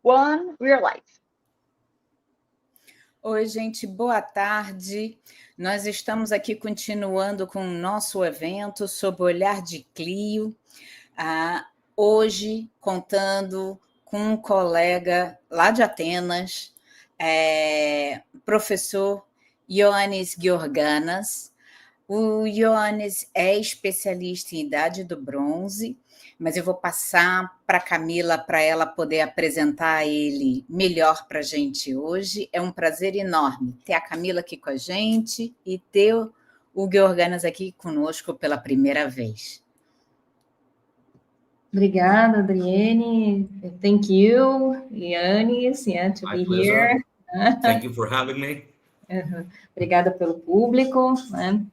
One, we're live. Oi, gente, boa tarde. Nós estamos aqui continuando com o nosso evento sobre o Olhar de Clio. Hoje, contando com um colega lá de Atenas, professor Ioannis Georganas. O Ioannis é especialista em Idade do Bronze, mas eu vou passar para a Camila para ela poder apresentar ele melhor para a gente hoje. É um prazer enorme ter a Camila aqui com a gente e ter o Georganas aqui conosco pela primeira vez. Obrigada, Adrienne. Thank you, Ioannis, to be here. Thank you for having me. Obrigada pelo público, né?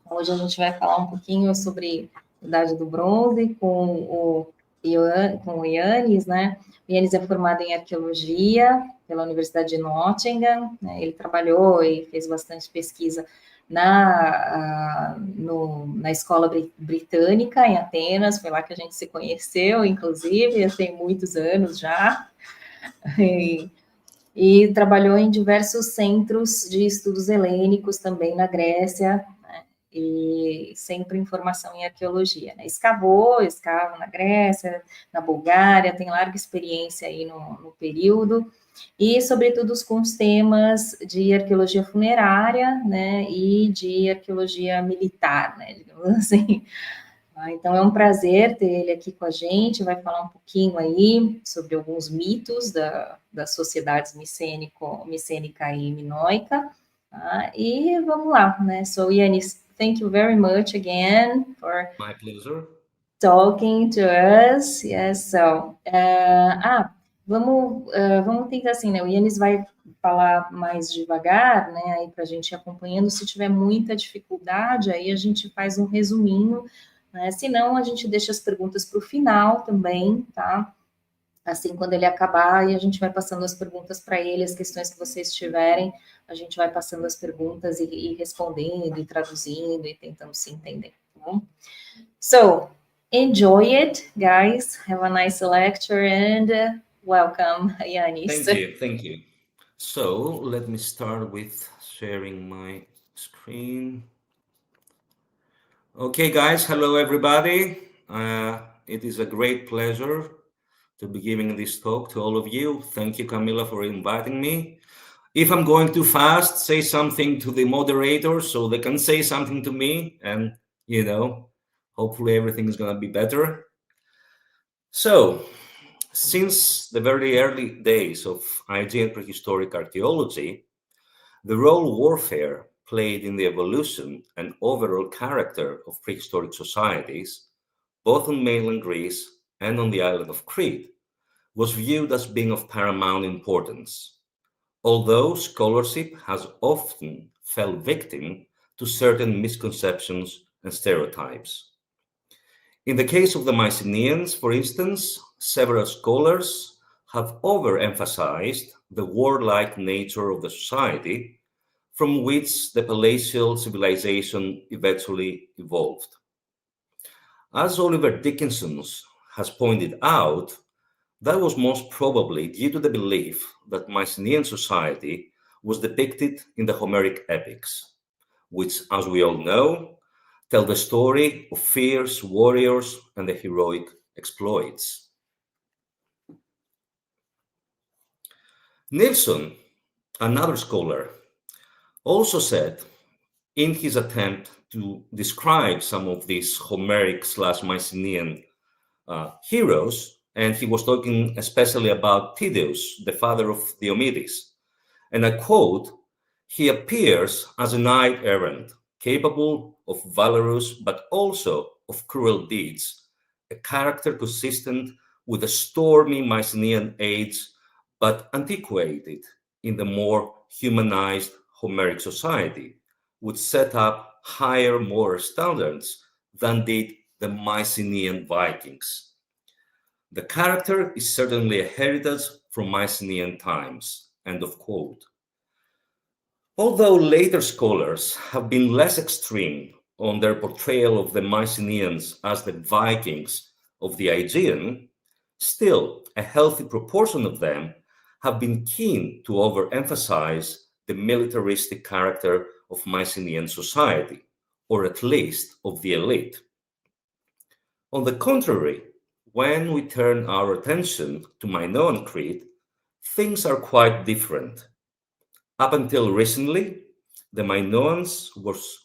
Hoje a gente vai falar um pouquinho sobre Idade do Bronze com o Ioannis, né? O Ioannis é formado em Arqueologia pela Universidade de Nottingham, né? Ele trabalhou e fez bastante pesquisa na Escola Britânica, em Atenas, foi lá que a gente se conheceu, inclusive, tem muitos anos já, e trabalhou em diversos centros de estudos helênicos também na Grécia, e sempre em formação em arqueologia, né? Escava na Grécia, na Bulgária, tem larga experiência aí no período, e sobretudo com os temas de arqueologia funerária, né, e de arqueologia militar, né, digamos assim. Então é um prazer ter ele aqui com a gente, vai falar um pouquinho aí sobre alguns mitos das sociedades micênica e minoica, e vamos lá, né? So, Ioannis, thank you very much again for My pleasure. Talking to us. Yes, so, vamos tentar assim, né? O Ioannis vai falar mais devagar, né? Aí para a gente ir acompanhando. Se tiver muita dificuldade, aí a gente faz um resuminho, né? Se não, a gente deixa as perguntas para o final também, tá? Assim, quando ele acabar, e a gente vai passando as perguntas para ele, as questões que vocês tiverem, a gente vai passando as perguntas e respondendo, e traduzindo, e tentando se entender, tá bom? So, enjoy it, guys. Have a nice lecture, and welcome, Ioannis. Thank you. So, let me start with sharing my screen. Okay, guys, hello, everybody. It is a great pleasure to be giving this talk to all of you. Thank you, Camila, for inviting me. If I'm going too fast, say something to the moderator so they can say something to me, and, hopefully everything is going to be better. So, since the very early days of Aegean prehistoric archaeology, the role warfare played in the evolution and overall character of prehistoric societies, both on mainland Greece and on the island of Crete, was viewed as being of paramount importance, although scholarship has often fell victim to certain misconceptions and stereotypes. In the case of the Mycenaeans, for instance, several scholars have overemphasized the warlike nature of the society from which the palatial civilization eventually evolved. As Oliver Dickinson has pointed out, that was most probably due to the belief that Mycenaean society was depicted in the Homeric epics, which, as we all know, tell the story of fierce warriors and the heroic exploits. Nilsson, another scholar, also said, in his attempt to describe some of these Homeric/Mycenaean heroes, and he was talking especially about Tydeus, the father of Diomedes. And I quote, "He appears as a knight-errant, capable of valorous but also of cruel deeds, a character consistent with the stormy Mycenaean age, but antiquated in the more humanized Homeric society, which set up higher moral standards than did the Mycenaean Vikings. The character is certainly a heritage from Mycenaean times," end of quote. Although later scholars have been less extreme on their portrayal of the Mycenaeans as the Vikings of the Aegean, Still, a healthy proportion of them have been keen to overemphasize the militaristic character of Mycenaean society, or at least of the elite. On the contrary, when we turn our attention to Minoan Crete, things are quite different. Up until recently, the Minoans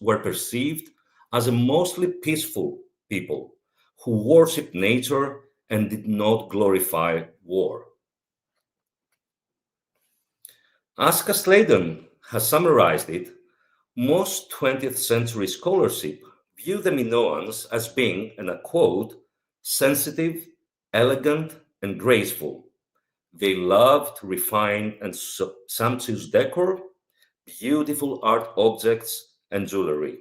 were perceived as a mostly peaceful people who worshipped nature and did not glorify war. As Casladen has summarized it, most 20th century scholarship view the Minoans as being, and I quote, sensitive, elegant, and graceful. They loved refined and sumptuous decor, beautiful art objects, and jewelry.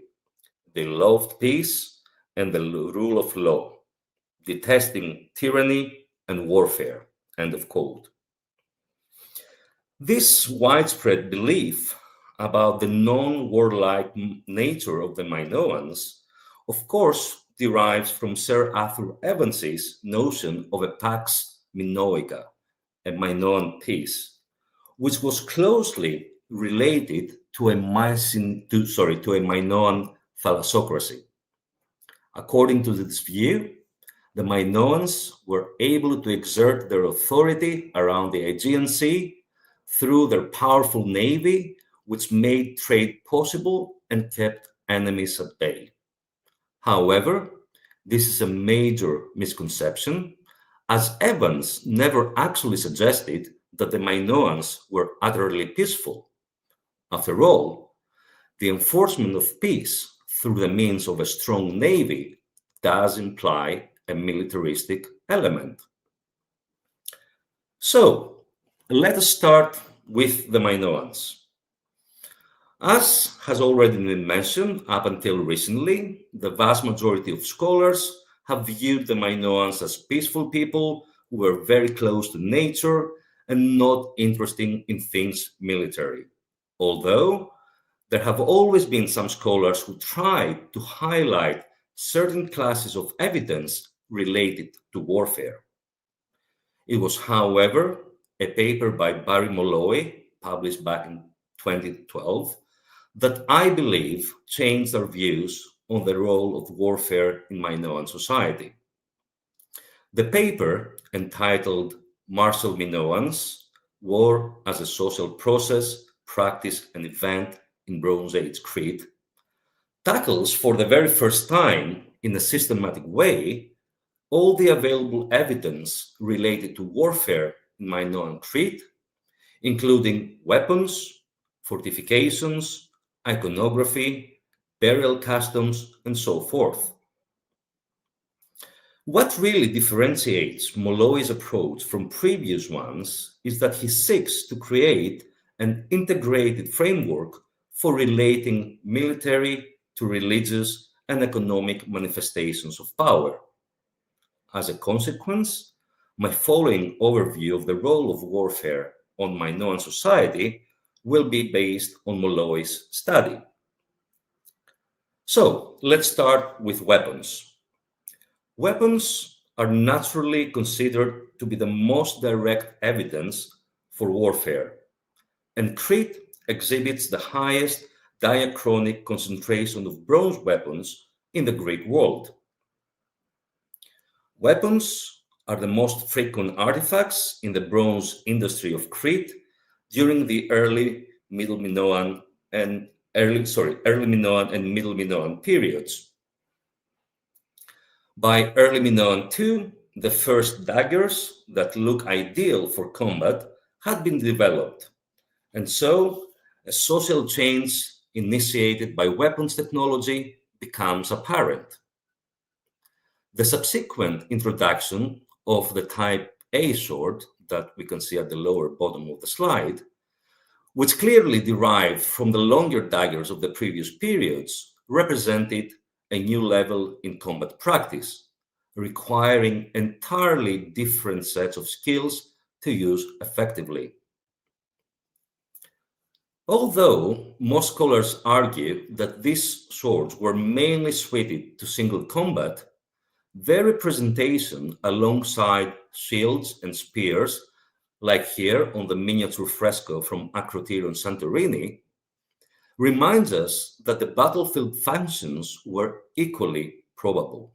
They loved peace and the rule of law, detesting tyranny and warfare. End of quote. This widespread belief about the non-warlike nature of the Minoans, of course, derives from Sir Arthur Evans's notion of a pax Minoica, a Minoan peace, which was closely related to a Minoan thalassocracy. According to this view, the Minoans were able to exert their authority around the Aegean Sea through their powerful navy, which made trade possible and kept enemies at bay. However, this is a major misconception, as Evans never actually suggested that the Minoans were utterly peaceful. After all, the enforcement of peace through the means of a strong navy does imply a militaristic element. So, let us start with the Minoans. As has already been mentioned, up until recently, the vast majority of scholars have viewed the Minoans as peaceful people who were very close to nature and not interested in things military. Although there have always been some scholars who tried to highlight certain classes of evidence related to warfare. It was, however, a paper by Barry Molloy, published back in 2012, that I believe changed our views on the role of warfare in Minoan society. The paper, entitled Martial Minoans, War as a Social Process, Practice, and Event in Bronze Age Crete, tackles for the very first time in a systematic way all the available evidence related to warfare in Minoan Crete, including weapons, fortifications, iconography, burial customs, and so forth. What really differentiates Molloy's approach from previous ones is that he seeks to create an integrated framework for relating military to religious and economic manifestations of power. As a consequence, my following overview of the role of warfare on Minoan society will be based on Molloy's study. So, let's start with weapons. Weapons are naturally considered to be the most direct evidence for warfare, and Crete exhibits the highest diachronic concentration of bronze weapons in the Greek world. Weapons are the most frequent artifacts in the bronze industry of Crete during the early Minoan and Middle Minoan periods. By early Minoan II, the first daggers that look ideal for combat had been developed, and so a social change initiated by weapons technology becomes apparent. The subsequent introduction of the type A sword that we can see at the lower bottom of the slide, which clearly derived from the longer daggers of the previous periods, represented a new level in combat practice, requiring entirely different sets of skills to use effectively. Although most scholars argue that these swords were mainly suited to single combat, their representation alongside shields and spears, like here on the miniature fresco from Acrotiri on Santorini, reminds us that the battlefield functions were equally probable.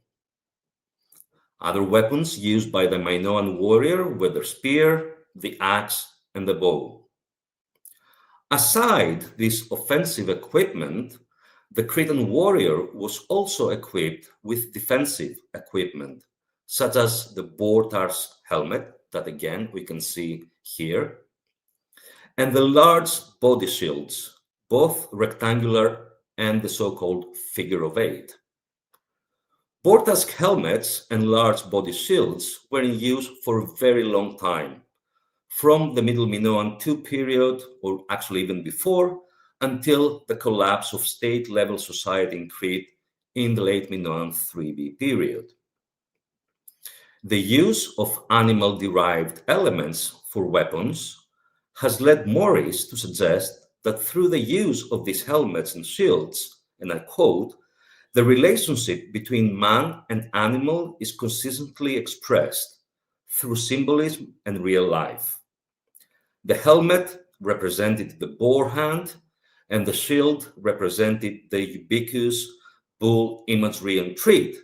Other weapons used by the Minoan warrior were the spear, the axe, and the bow. Aside this offensive equipment, the Cretan warrior was also equipped with defensive equipment, such as the boar task helmet, that again we can see here, and the large body shields, both rectangular and the so-called figure of eight. Boar task helmets and large body shields were in use for a very long time, from the Middle Minoan II period, or actually even before, until the collapse of state-level society in Crete in the late Minoan IIIb period. The use of animal-derived elements for weapons has led Morris to suggest that through the use of these helmets and shields, and I quote, the relationship between man and animal is consistently expressed through symbolism and real life. The helmet represented the boar hand, and the shield represented the ubiquitous bull imagery on Crete,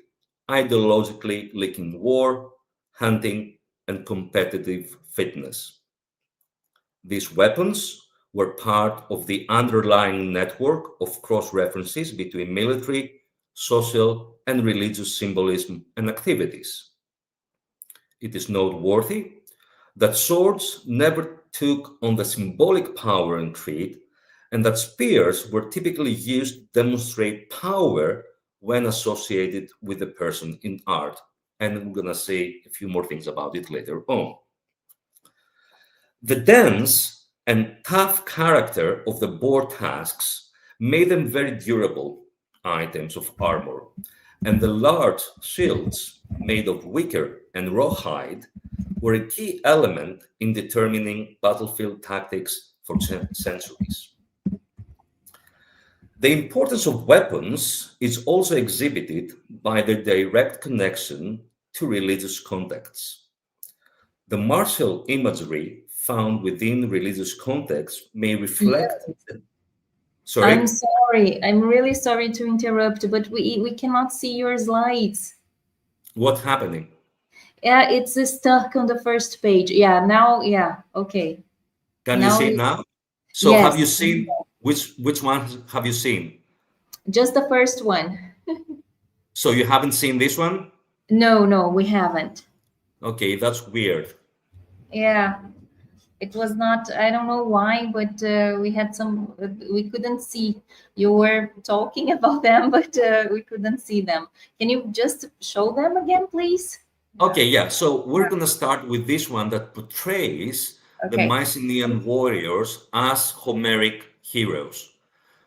ideologically linking war, hunting, and competitive fitness. These weapons were part of the underlying network of cross-references between military, social, and religious symbolism and activities. It is noteworthy that swords never took on the symbolic power in Crete, and that spears were typically used to demonstrate power when associated with the person in art. And I'm going to say a few more things about it later on. The dense and tough character of the boar tasks made them very durable items of armor, and the large shields made of wicker and rawhide were a key element in determining battlefield tactics for centuries. The importance of weapons is also exhibited by their direct connection to religious contexts. The martial imagery found within religious contexts may reflect... Yes. Sorry? I'm sorry. I'm really sorry to interrupt, but we cannot see your slides. What's happening? Yeah, it's stuck on the first page. Yeah, now, yeah, okay. Can Now you see it now? So yes. have you seen, which one have you seen? Just the first one. So you haven't seen this one? No, we haven't. Okay, that's weird. Yeah, it was not, I don't know why, but we had some, we couldn't see. You were talking about them, but we couldn't see them. Can you just show them again, please? Okay, yeah. So we're going to start with this one that portrays the Mycenaean warriors as Homeric heroes.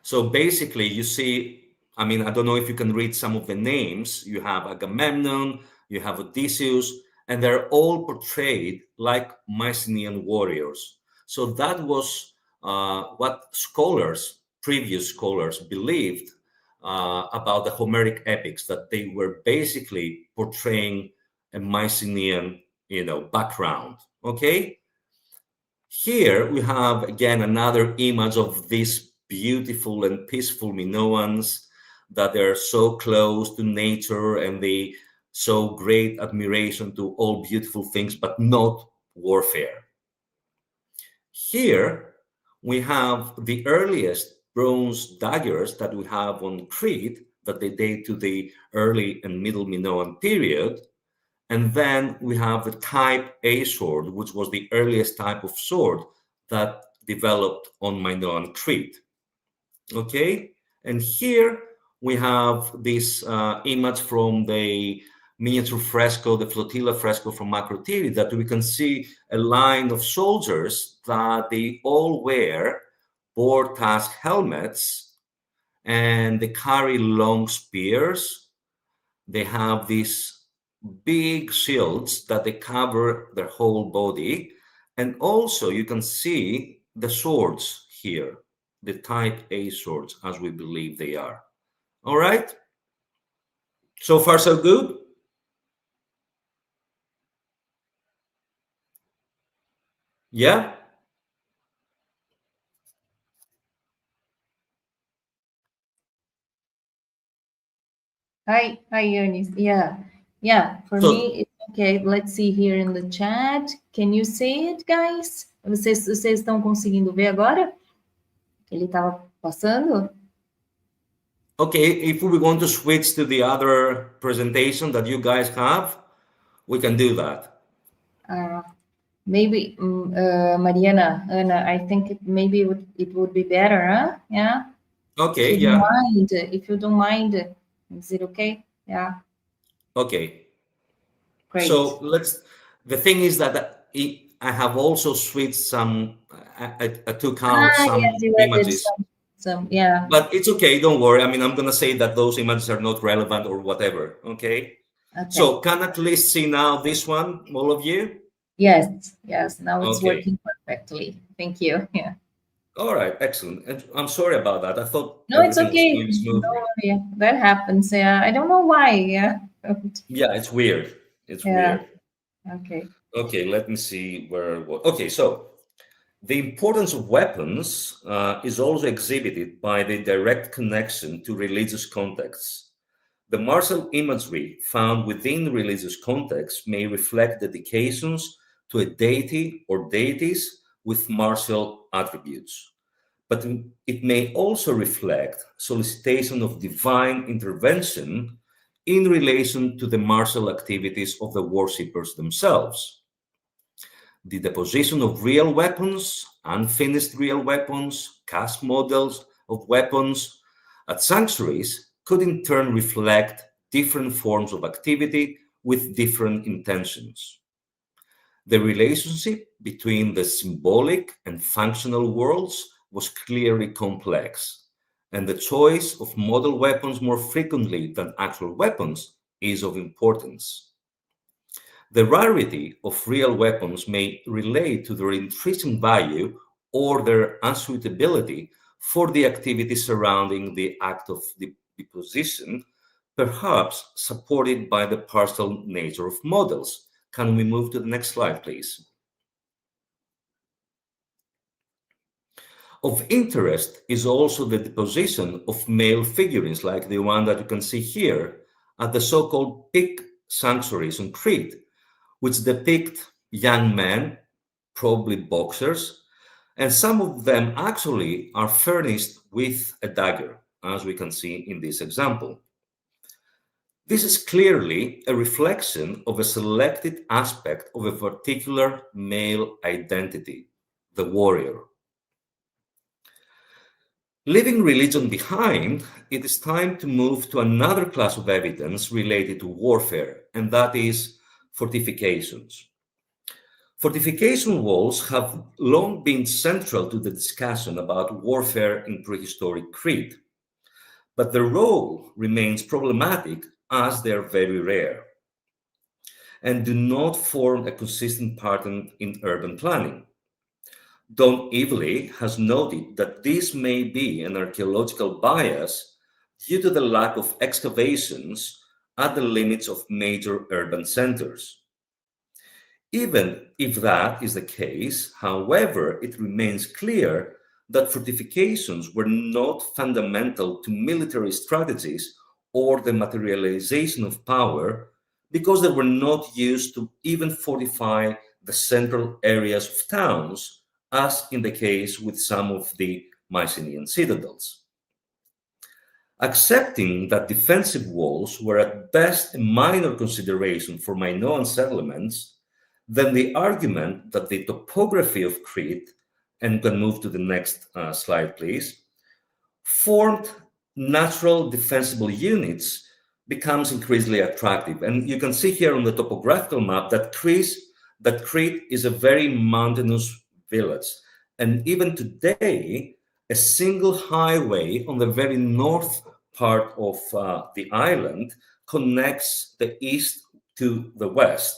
So basically, you see, I mean, I don't know if you can read some of the names. You have Agamemnon, you have Odysseus, and they're all portrayed like Mycenaean warriors. So that was what scholars, previous scholars, believed about the Homeric epics, that they were basically portraying a Mycenaean, background. Okay. Here we have again another image of these beautiful and peaceful Minoans, that they're so close to nature and they show great admiration to all beautiful things, but not warfare. Here we have the earliest bronze daggers that we have on Crete, that they date to the early and middle Minoan period. And then we have the type A sword, which was the earliest type of sword that developed on Minoan Crete. Okay, and here we have this image from the miniature fresco, the flotilla fresco from Acrotiri, that we can see a line of soldiers that they all wear boar task helmets, and they carry long spears. They have these big shields that they cover their whole body, and also you can see the swords here, the type A swords, as we believe they are. All right, so far so good. Yeah? Hi, Eunice. Yeah. For me, it's okay. Let's see here in the chat. Can you see it, guys? Vocês estão conseguindo ver agora? Ele estava passando? Okay, if we want to switch to the other presentation that you guys have, we can do that. Maybe, Mariana, Ana, I think maybe it would be better, huh? Yeah? Okay, If you don't mind, is it okay? Yeah. Okay. Great. So the thing is that I have also switched some, I took out some yes, you images. Some, yeah. But it's okay, don't worry. I mean, I'm going to say that those images are not relevant or whatever, okay? So can at least see now this one, all of you? Yes, now it's Okay. working perfectly. Thank you. Yeah. All right, excellent. And I'm sorry about that. I thought no, it's okay. was going smoothly. No, that happens. Yeah, I don't know why. Yeah. Yeah, it's weird. It's weird. Okay, let me see where. Okay, so the importance of weapons is also exhibited by the direct connection to religious contexts. The martial imagery found within religious contexts may reflect dedications to a deity or deities with martial attributes, but it may also reflect solicitation of divine intervention in relation to the martial activities of the worshippers themselves. The deposition of real weapons, unfinished real weapons, cast models of weapons at sanctuaries could in turn reflect different forms of activity with different intentions. The relationship between the symbolic and functional worlds was clearly complex, and the choice of model weapons more frequently than actual weapons is of importance. The rarity of real weapons may relate to their intrinsic value or their unsuitability for the activity surrounding the act of deposition, perhaps supported by the partial nature of models. Can we move to the next slide, please? Of interest is also the deposition of male figurines, like the one that you can see here, at the so-called Pig sanctuaries on Crete, which depict young men, probably boxers, and some of them actually are furnished with a dagger, as we can see in this example. This is clearly a reflection of a selected aspect of a particular male identity, the warrior. Leaving religion behind, it is time to move to another class of evidence related to warfare, and that is fortifications. Fortification walls have long been central to the discussion about warfare in prehistoric Crete, but their role remains problematic as they are very rare and do not form a consistent pattern in urban planning. Don Ivley has noted that this may be an archaeological bias due to the lack of excavations at the limits of major urban centers. Even if that is the case, however, it remains clear that fortifications were not fundamental to military strategies or the materialization of power because they were not used to even fortify the central areas of towns, as in the case with some of the Mycenaean citadels. Accepting that defensive walls were at best a minor consideration for Minoan settlements, then the argument that the topography of Crete, and you can move to the next slide, please, formed natural defensible units becomes increasingly attractive. And you can see here on the topographical map that Crete is a very mountainous village. And even today, a single highway on the very north part of the island connects the east to the west.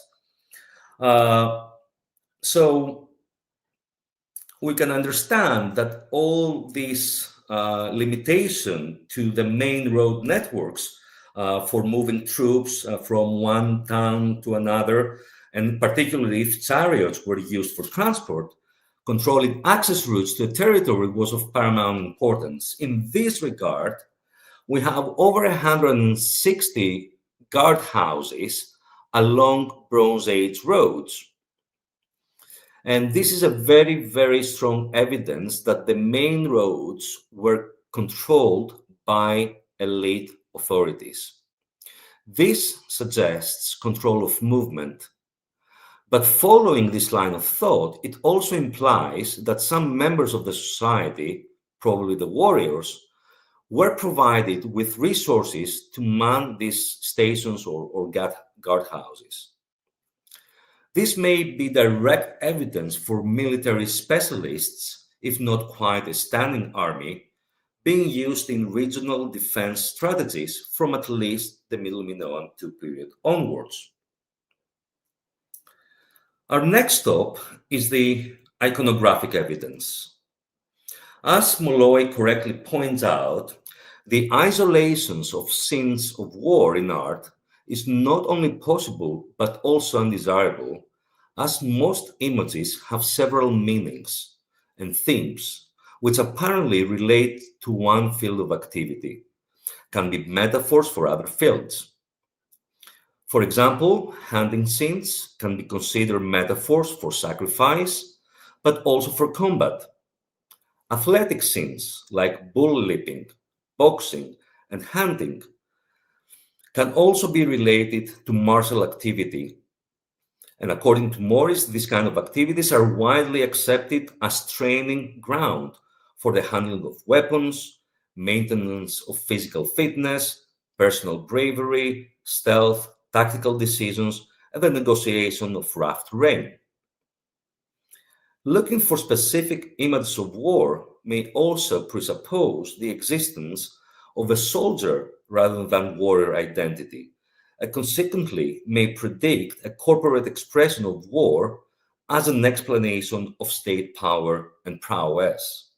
So we can understand that all this limitation to the main road networks for moving troops from one town to another, and particularly if chariots were used for transport, Controlling access routes to a territory was of paramount importance. In this regard, we have over 160 guardhouses along Bronze Age roads. And this is a very, very strong evidence that the main roads were controlled by elite authorities. This suggests control of movement. But following this line of thought, it also implies that some members of the society, probably the warriors, were provided with resources to man these stations or guardhouses. This may be direct evidence for military specialists, if not quite a standing army, being used in regional defense strategies from at least the Middle Minoan II period onwards. Our next stop is the iconographic evidence. As Molloy correctly points out, the isolations of scenes of war in art is not only possible but also undesirable, as most images have several meanings and themes which apparently relate to one field of activity, can be metaphors for other fields. For example, hunting scenes can be considered metaphors for sacrifice, but also for combat. Athletic scenes like bull leaping, boxing, and hunting can also be related to martial activity. And according to Morris, these kind of activities are widely accepted as training ground for the handling of weapons, maintenance of physical fitness, personal bravery, stealth, tactical decisions, and the negotiation of rough terrain. Looking for specific images of war may also presuppose the existence of a soldier rather than warrior identity, and consequently may predict a corporate expression of war as an explanation of state power and prowess.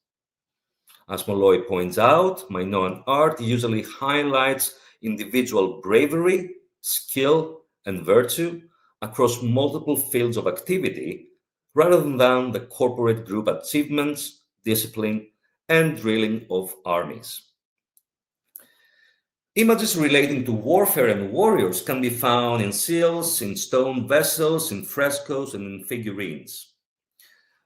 As Molloy points out, Minoan art usually highlights individual bravery, skill, and virtue across multiple fields of activity, rather than the corporate group achievements, discipline, and drilling of armies. Images relating to warfare and warriors can be found in seals, in stone vessels, in frescoes, and in figurines.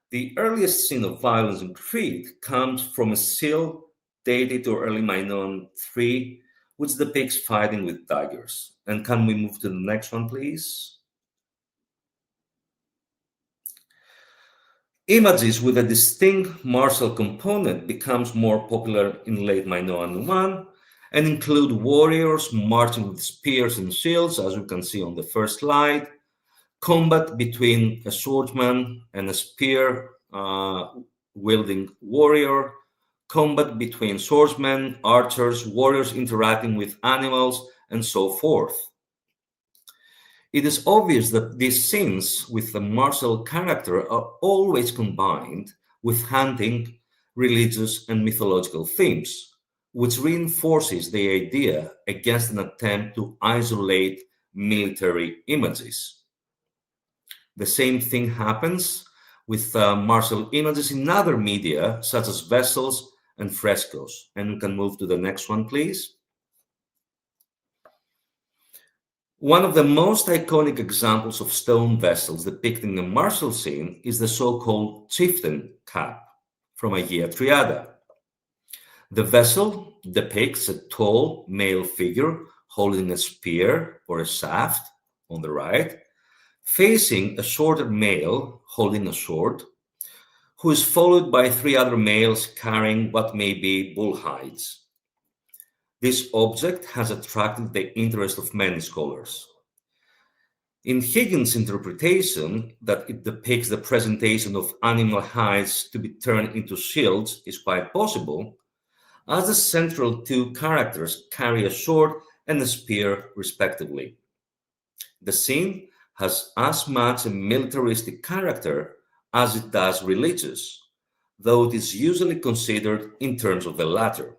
The earliest scene of violence in Crete comes from a seal dated to early Minoan III, which depicts fighting with daggers. And can we move to the next one, please? Images with a distinct martial component becomes more popular in late Minoan I and include warriors marching with spears and shields, as you can see on the first slide, combat between a swordsman and a spear wielding warrior, combat between swordsmen, archers, warriors interacting with animals, and so forth. It is obvious that these scenes with the martial character are always combined with hunting, religious, and mythological themes, which reinforces the idea against an attempt to isolate military images. The same thing happens with martial images in other media, such as vessels and frescoes. And we can move to the next one, please. One of the most iconic examples of stone vessels depicting a martial scene is the so-called chieftain cap from Agia Triada. The vessel depicts a tall male figure holding a spear or a shaft on the right, facing a shorter male holding a sword, who is followed by three other males carrying what may be bull hides. This object has attracted the interest of many scholars. In Higgins' interpretation that it depicts the presentation of animal hides to be turned into shields is quite possible, as the central two characters carry a sword and a spear respectively. The scene has as much a militaristic character as it does religious, though it is usually considered in terms of the latter.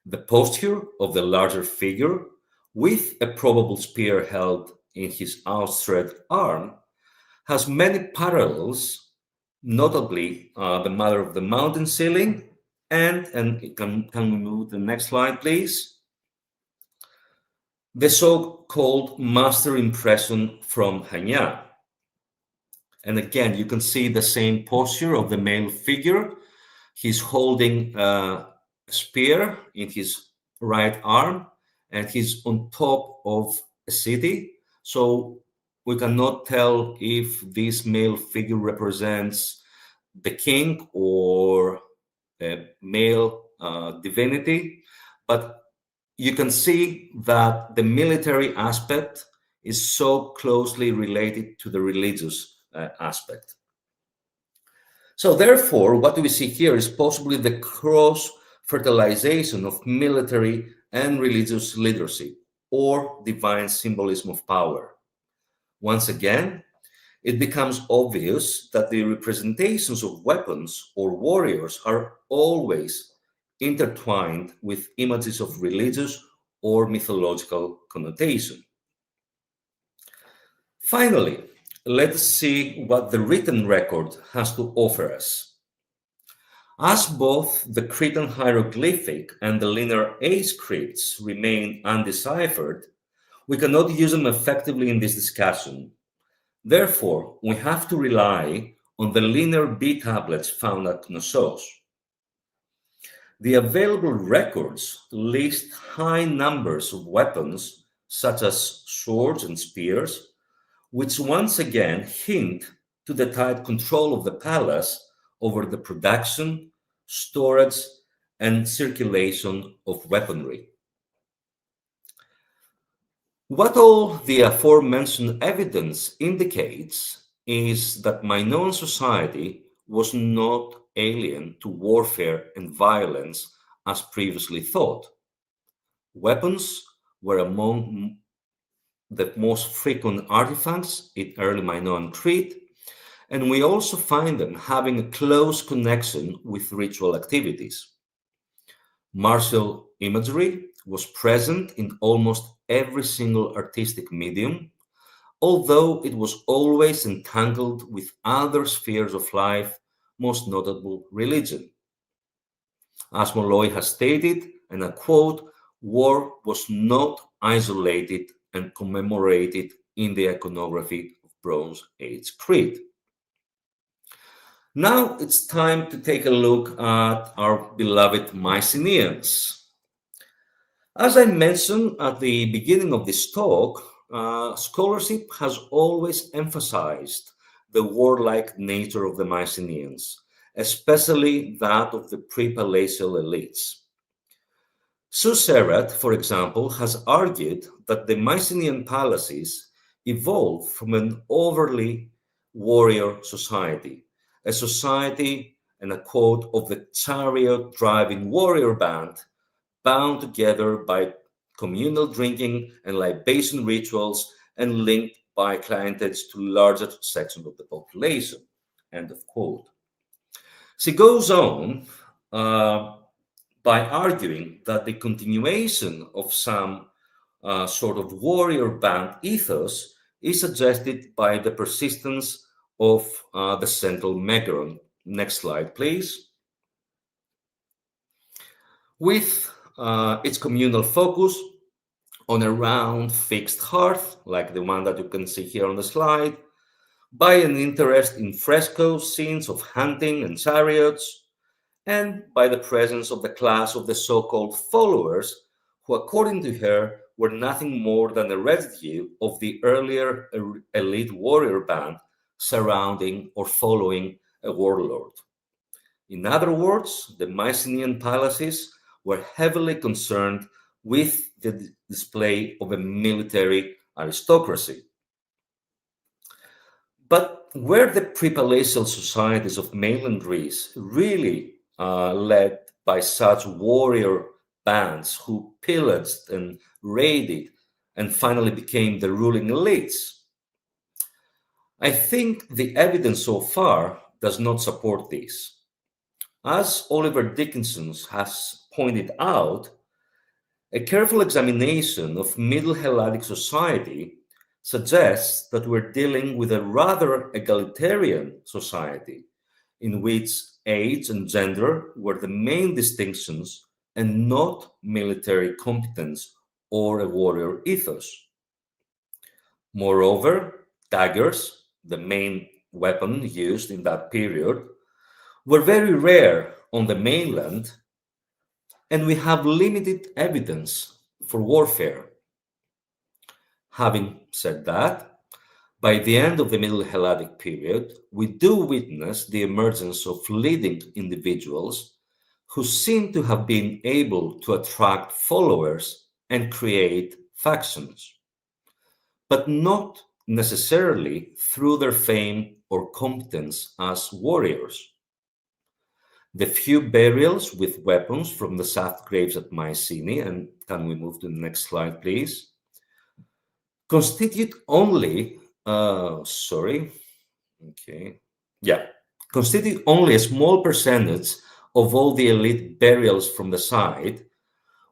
The posture of the larger figure, with a probable spear held in his outstretched arm, has many parallels notably the matter of the mountain ceiling, and can we move the next slide, please? The so-called master impression from Hanya. And again, you can see the same posture of the male figure. He's holding a spear in his right arm, and he's on top of a city. So we cannot tell if this male figure represents the king or a male divinity, but you can see that the military aspect is so closely related to the religious aspect. So therefore, what we see here is possibly the cross-fertilization of military and religious leadership, or divine symbolism of power. Once again, it becomes obvious that the representations of weapons or warriors are always intertwined with images of religious or mythological connotation. Finally, let's see what the written record has to offer us. As both the Cretan hieroglyphic and the Linear A scripts remain undeciphered, we cannot use them effectively in this discussion. Therefore, we have to rely on the Linear B tablets found at Knossos. The available records list high numbers of weapons, such as swords and spears, which once again hint to the tight control of the palace over the production, storage, and circulation of weaponry. What all the aforementioned evidence indicates is that Minoan society was not alien to warfare and violence as previously thought. Weapons were among the most frequent artifacts in early Minoan Crete, and we also find them having a close connection with ritual activities. Martial imagery was present in almost every single artistic medium, although it was always entangled with other spheres of life, most notable religion. As Molloy has stated, and I quote, "War was not isolated and commemorated in the iconography of Bronze Age Crete." Now it's time to take a look at our beloved Mycenaeans. As I mentioned at the beginning of this talk, scholarship has always emphasized the warlike nature of the Mycenaeans, especially that of the pre-palatial elites. Suserat, for example, has argued that the Mycenaean palaces evolved from an overly warrior society, a society, and a quote, of the chariot-driving warrior band, bound together by communal drinking and libation rituals and linked by clientage to larger sections of the population, end of quote. She goes on by arguing that the continuation of some sort of warrior band ethos is suggested by the persistence of the central megaron. Next slide, please. With its communal focus on a round fixed hearth, like the one that you can see here on the slide, by an interest in fresco scenes of hunting and chariots, and by the presence of the class of the so-called followers, who, according to her, were nothing more than a residue of the earlier elite warrior band surrounding or following a warlord. In other words, the Mycenaean palaces were heavily concerned with the display of a military aristocracy. But were the pre-palatial societies of mainland Greece really led by such warrior bands who pillaged and raided and finally became the ruling elites? I think the evidence so far does not support this. As Oliver Dickinson has pointed out, a careful examination of Middle Helladic society suggests that we're dealing with a rather egalitarian society, in which age and gender were the main distinctions and not military competence or a warrior ethos. Moreover, daggers, the main weapon used in that period, were very rare on the mainland, and we have limited evidence for warfare. Having said that, by the end of the Middle Helladic period, we do witness the emergence of leading individuals who seem to have been able to attract followers and create factions, but not necessarily through their fame or competence as warriors. The few burials with weapons from the shaft graves at Mycenae, and can we move to the next slide, please, constitute only constitute only a small percentage of all the elite burials from the site,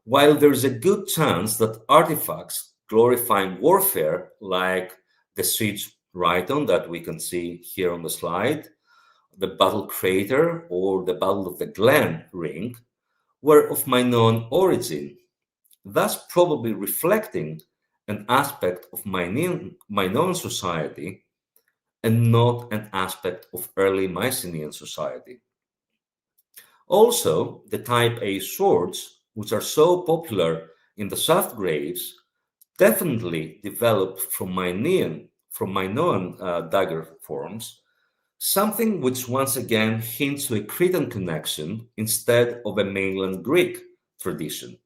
while there is a good chance that artifacts glorifying warfare, like the siege rhyton that we can see here on the slide, the battle crater, or the Battle of the Glen ring, were of Minoan origin, thus probably reflecting an aspect of Minoan society and not an aspect of early Mycenaean society. Also, the type A swords, which are so popular in the shaft graves, definitely developed from Minoan dagger forms, something which once again hints to a Cretan connection instead of a mainland Greek tradition.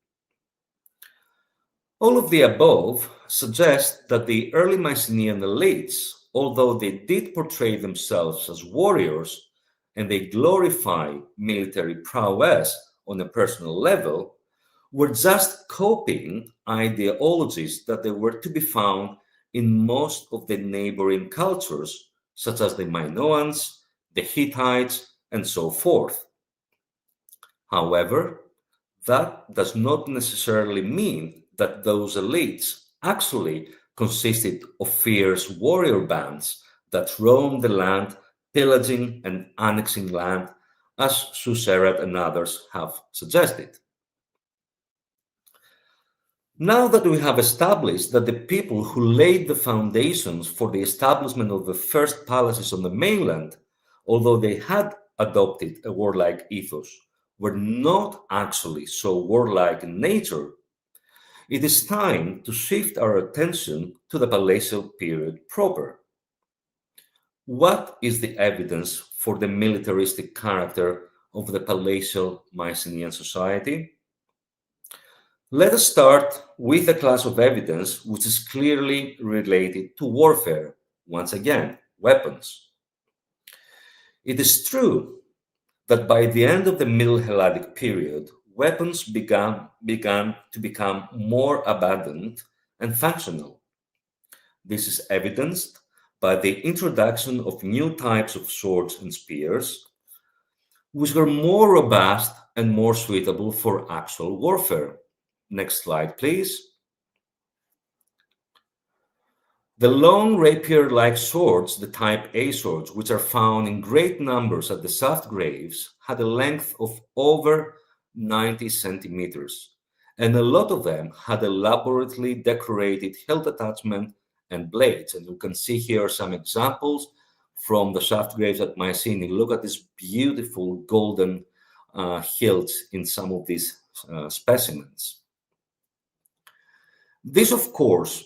All of the above suggest that the early Mycenaean elites, although they did portray themselves as warriors and they glorify military prowess on a personal level, were just copying ideologies that they were to be found in most of the neighboring cultures, such as the Minoans, the Hittites, and so forth. However, that does not necessarily mean that those elites actually consisted of fierce warrior bands that roamed the land, pillaging and annexing land, as Suserat and others have suggested. Now that we have established that the people who laid the foundations for the establishment of the first palaces on the mainland, although they had adopted a warlike ethos, were not actually so warlike in nature, it is time to shift our attention to the palatial period proper. What is the evidence for the militaristic character of the palatial Mycenaean society? Let us start with a class of evidence which is clearly related to warfare, once again, weapons. It is true that by the end of the Middle Helladic period, weapons began to become more abundant and functional. This is evidenced by the introduction of new types of swords and spears, which were more robust and more suitable for actual warfare. Next slide, please. The long rapier-like swords, the type A swords, which are found in great numbers at the shaft graves, had a length of over 90 centimeters, and a lot of them had elaborately decorated hilt attachment and blades. And you can see here some examples from the shaft graves at Mycenae. Look at these beautiful golden hilts in some of these specimens. This, of course,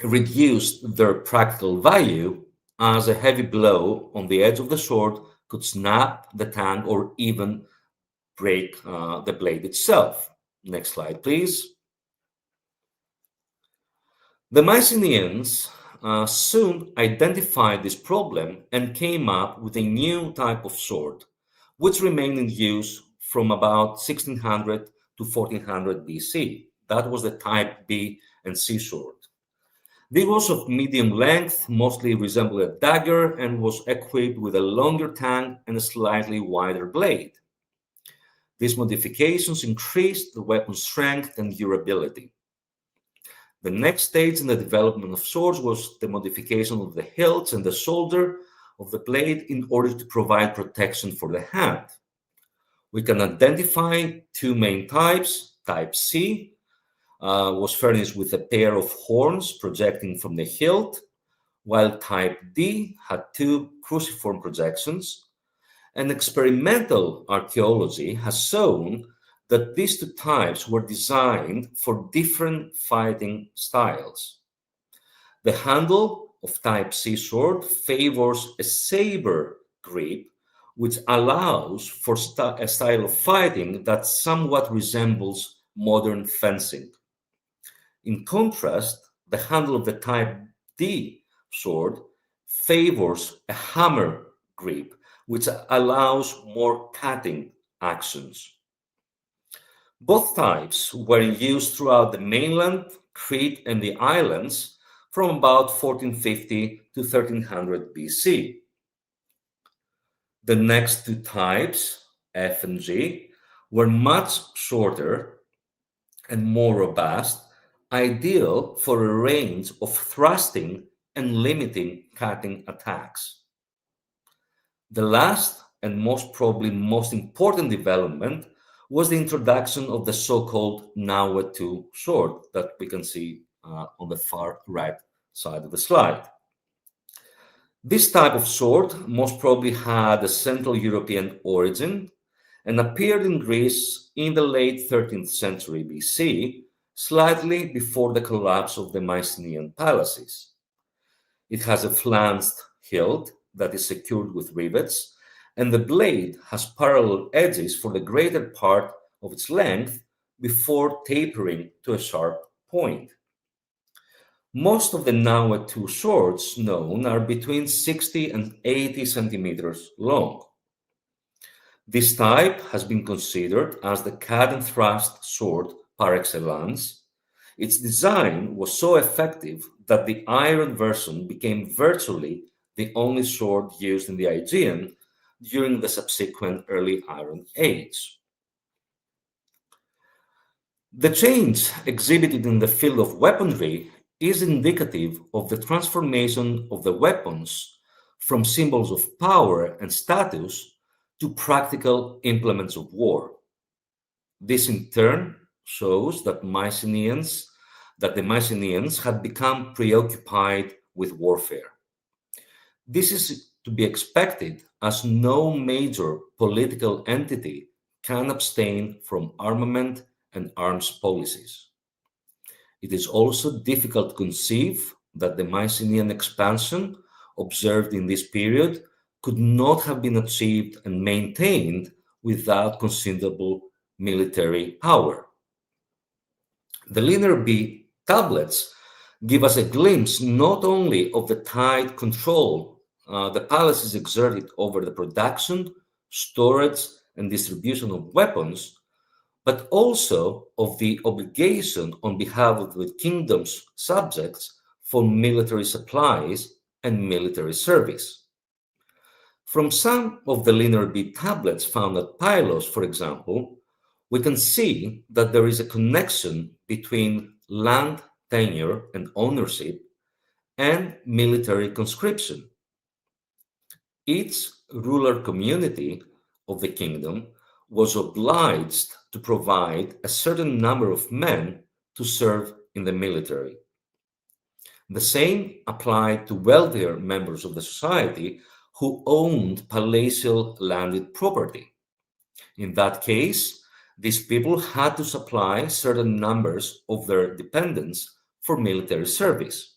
reduced their practical value, as a heavy blow on the edge of the sword could snap the tang or even break the blade itself. Next slide, please. The Mycenaeans soon identified this problem and came up with a new type of sword, which remained in use from about 1600 to 1400 BC. That was the type B and C sword. This was of medium length, mostly resembled a dagger, and was equipped with a longer tang and a slightly wider blade. These modifications increased the weapon's strength and durability. The next stage in the development of swords was the modification of the hilts and the shoulder, of the blade in order to provide protection for the hand. We can identify two main types. Type C was furnished with a pair of horns projecting from the hilt, while type D had two cruciform projections. And experimental archaeology has shown that these two types were designed for different fighting styles. The handle of type C sword favors a saber grip, which allows for a style of fighting that somewhat resembles modern fencing. In contrast, the handle of the type D sword favors a hammer grip, which allows more cutting actions. Both types were in use throughout the mainland, Crete, and the islands from about 1450 to 1300 BC. The next two types, F and G, were much shorter and more robust, ideal for a range of thrusting and limiting cutting attacks. The last and most probably most important development was the introduction of the so-called Naue-2 sword that we can see on the far right side of the slide. This type of sword most probably had a Central European origin and appeared in Greece in the late 13th century BC, slightly before the collapse of the Mycenaean palaces. It has a flanged hilt that is secured with rivets, and the blade has parallel edges for the greater part of its length before tapering to a sharp point. Most of the Naue-2 swords known are between 60 and 80 centimeters long. This type has been considered as the cut and thrust sword par excellence. Its design was so effective that the iron version became virtually the only sword used in the Aegean during the subsequent early Iron Age. The change exhibited in the field of weaponry is indicative of the transformation of the weapons from symbols of power and status to practical implements of war. This in turn shows that the Mycenaeans had become preoccupied with warfare. This is to be expected, as no major political entity can abstain from armament and arms policies. It is also difficult to conceive that the Mycenaean expansion observed in this period could not have been achieved and maintained without considerable military power. The Linear B tablets give us a glimpse not only of the tight control the palaces exerted over the production, storage, and distribution of weapons, but also of the obligation on behalf of the kingdom's subjects for military supplies and military service. From some of the Linear B tablets found at Pylos, for example, we can see that there is a connection between land tenure and ownership and military conscription. Each ruler community of the kingdom was obliged to provide a certain number of men to serve in the military. The same applied to wealthier members of the society who owned palatial landed property. In that case, these people had to supply certain numbers of their dependents for military service.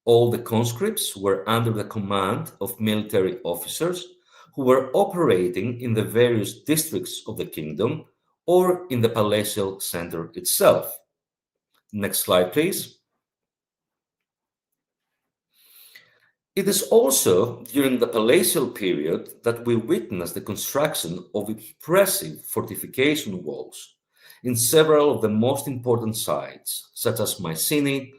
All the conscripts were under the command of military officers who were operating in the various districts of the kingdom or in the palatial center itself. Next slide, please. It is also during the palatial period that we witness the construction of impressive fortification walls in several of the most important sites, such as Mycenae,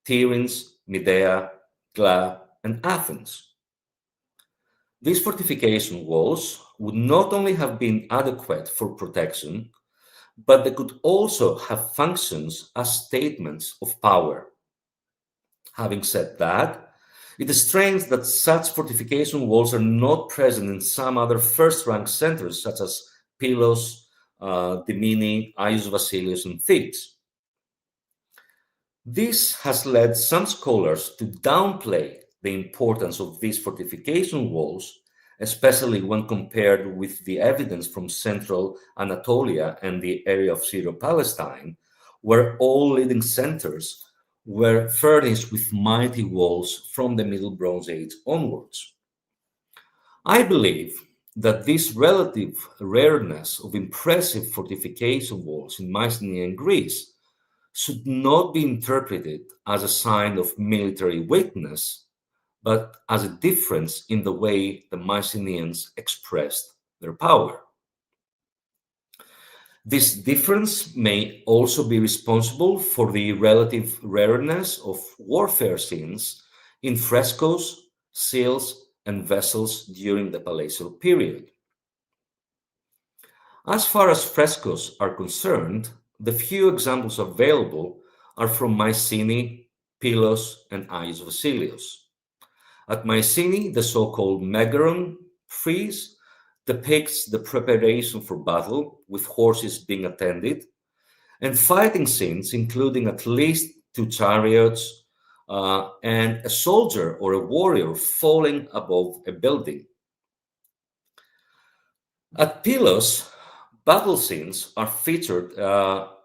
Tiryns, Medea, Gla, and Athens. These fortification walls would not only have been adequate for protection, but they could also have functions as statements of power. Having said that, It is strange that such fortification walls are not present in some other first-rank centers, such as Pylos, Dimini, Aius Vasilius, and Thebes. This has led some scholars to downplay the importance of these fortification walls, especially when compared with the evidence from central Anatolia and the area of Syro-Palestine, where all leading centers were furnished with mighty walls from the Middle Bronze Age onwards. I believe that this relative rareness of impressive fortification walls in Mycenaean Greece should not be interpreted as a sign of military weakness, but as a difference in the way the Mycenaeans expressed their power. This difference may also be responsible for the relative rareness of warfare scenes in frescoes, seals, and vessels during the palatial period. As far as frescoes are concerned, the few examples available are from Mycenae, Pylos, and Aius Vasilius. At Mycenae, the so-called Megaron frieze depicts the preparation for battle, with horses being attended, and fighting scenes, including at least 2 chariots and a soldier or a warrior falling above a building. At Pylos, battle scenes are featured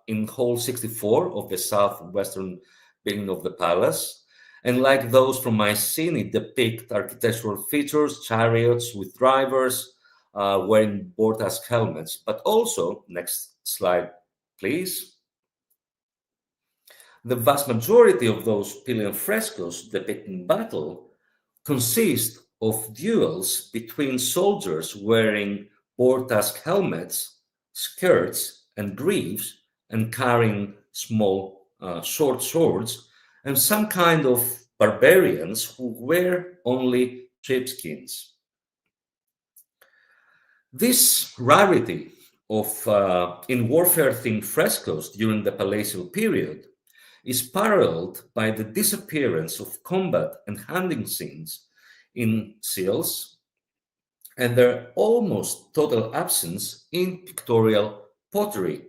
in Hall 64 of the southwestern building of the palace, and like those from Mycenae, depict architectural features, chariots with drivers wearing boar-tusk helmets, but also, next slide, please. The vast majority of those Pylian frescoes depicting battle consist of duels between soldiers wearing boar-tusk helmets, skirts, and greaves, and carrying small short swords, and some kind of barbarians who wear only sheepskins. This rarity of in warfare-themed frescoes during the palatial period is paralleled by the disappearance of combat and hunting scenes in seals, and their almost total absence in pictorial pottery.